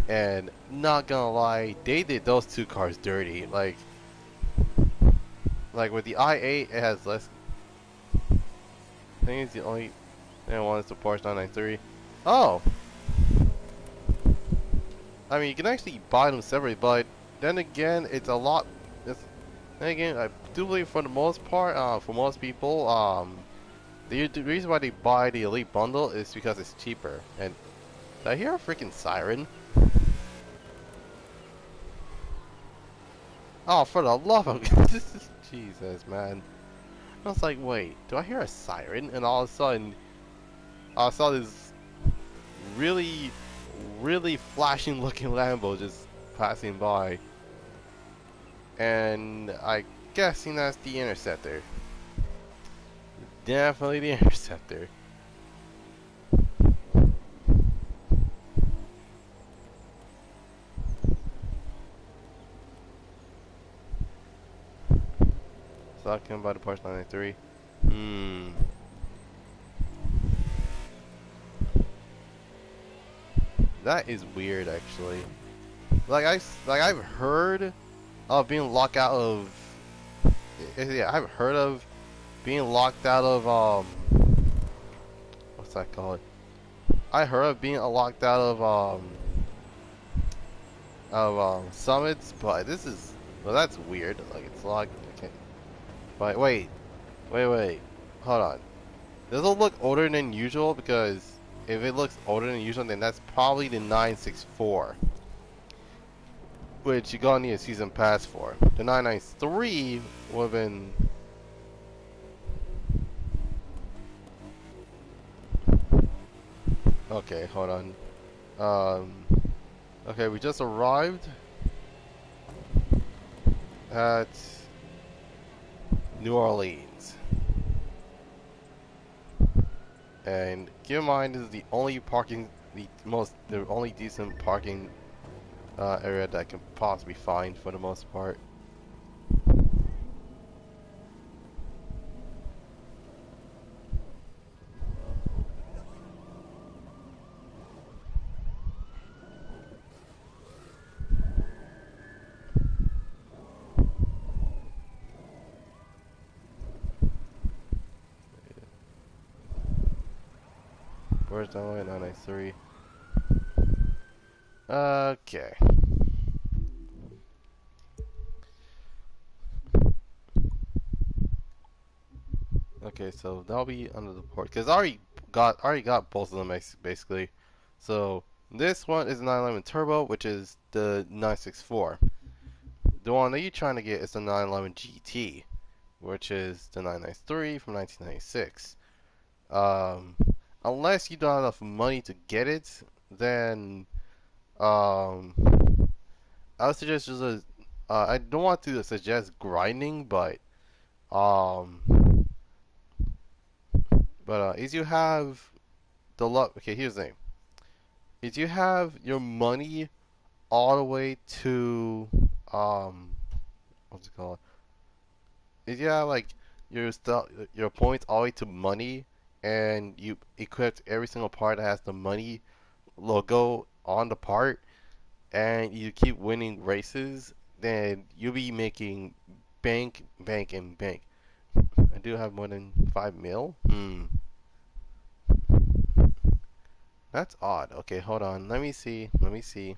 S1: And not gonna lie, they did those two cars dirty. Like with the i8, it has less. I think it's the only one is the Porsche 993. Oh, I mean you can actually buy them separately, but then again, it's a lot. Then again, I do believe for the most part, for most people, the reason why they buy the Elite Bundle is because it's cheaper. And did I hear a freaking siren? Oh, for the love of Jesus, man! I was like, wait, do I hear a siren? And all of a sudden, I saw this really, really flashing looking Lambo just passing by, and I guessing that's the Interceptor. Definitely the Interceptor. So I can buy the Porsche 993. That is weird, actually. I've heard of being locked out of. Yeah, I've heard of being locked out of what's that called? I heard of being locked out of summits, but that's weird. Like it's locked. Okay. But wait, hold on. Does it look older than usual? Because if it looks older than usual, then that's probably the 964, which you're gonna need a season pass for. The 993 would have been. Okay, hold on. Okay, we just arrived at New Orleans. And keep in mind, this is the only decent parking area that I can possibly find for the most part. Where's that one? 993. Okay. Okay, so that'll be under the port because I already got both of them basically. So this one is a 911 Turbo, which is the 964. The one that you're trying to get is the 911 GT, which is the 993 from 1996. Um, Unless you don't have enough money to get it, then um, I would suggest just I don't want to suggest grinding, um, is you have the luck. Okay, here's the thing: is you have your money all the way to um, what's it called? Is you have like your points all the way to money, and you equipped every single part that has the money logo on the part, and you keep winning races, then you'll be making bank, bank, and bank. I do have more than 5 mil. That's odd. Okay, hold on. Let me see. Let me see.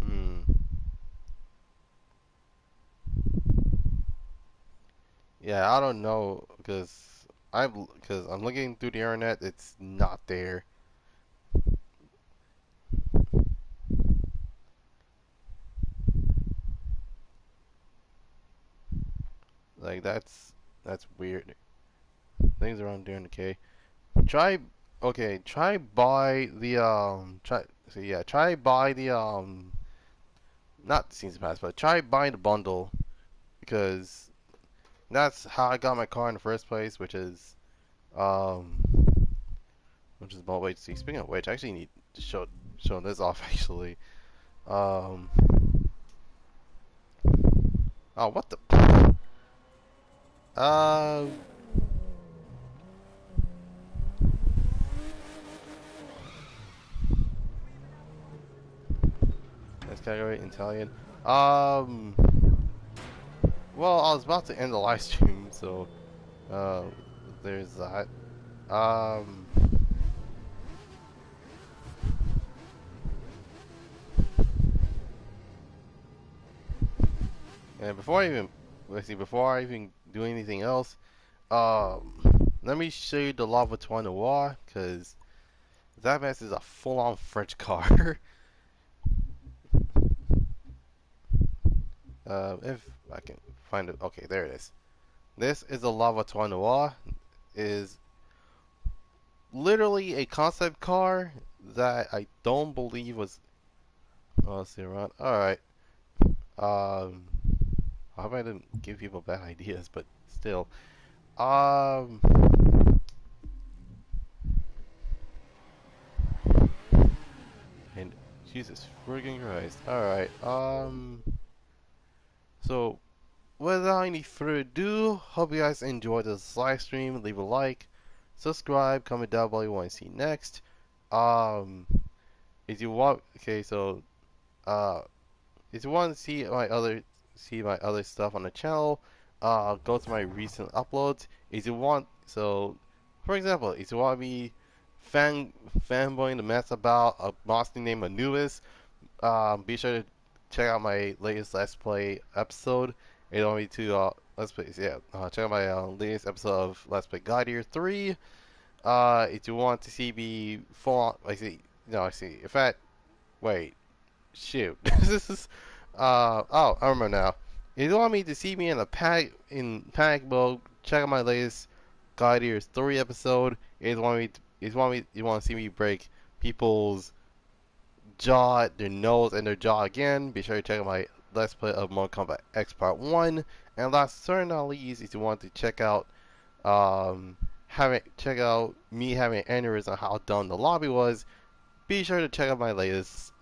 S1: Hmm. Yeah, I don't know because I'm looking through the internet. It's not there. Like that's weird. Things around there in the K. Try try buy the try buy the not the season pass, but try buying the bundle because that's how I got my car in the first place, um which is about wait see speaking of which I actually need to show this off actually. Um oh what the uh let's calculate Italian. Um well I was about to end the live stream, so uh there's that. Um and before I even do anything else, let me show you the Lava Trois Noir, because that mess is a full-on French car. If I can find it, okay, there it is. This is a Lava Trois Noir. Is literally a concept car that I don't believe was. Oh, let's see around. All right. Um, I hope I didn't give people bad ideas, but still. Um, and Jesus friggin' Christ. All right. So without any further ado, hope you guys enjoyed this live stream. Leave a like, subscribe, comment down below what you want to see next. Um, if you want, okay, so uh, if you want to see my other stuff on the channel, go to my recent uploads. If you want, so for example, if you want me fanboying the mess about a monster named Anubis, be sure to check out my latest Let's Play episode. It only to Let's Play, yeah. Check out my latest episode of Let's Play Goddrifter247sun. If you want to see me full on, I see, no, I see. In fact, wait, shoot, this is, oh, I remember now. If you want me to see me in panic mode, check out my latest Goddrifter3 episode. You want to see me break people's their nose, and their jaw again. Be sure to check out my Let's Play of Mortal Kombat X Part 1. And last but not least, if you want to check out having check out me having an aneurysm, how dumb the lobby was. Be sure to check out my latest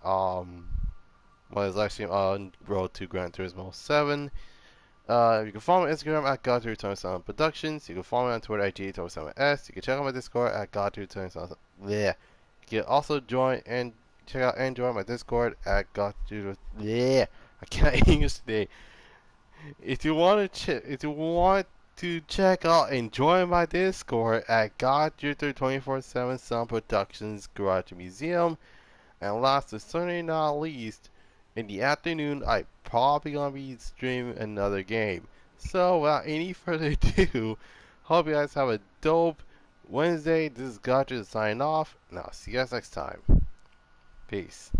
S1: my live stream on Road to Gran Turismo 7. You can follow me on Instagram at Goddrifter247sun Productions. You can follow me on Twitter at G27S. You can check out my Discord at Goddrifter247sun. Yeah. You can also join and check out and join my Discord at Goddrifter. Yeah. I can't English today. If you want to check out and join my Discord at Goddrifter247sun Productions Garage Museum. And last but certainly not least, in the afternoon, I probably gonna be streaming another game. So without any further ado, hope you guys have a dope Wednesday. This is Goddrifter signing off, and I'll see you guys next time. Peace.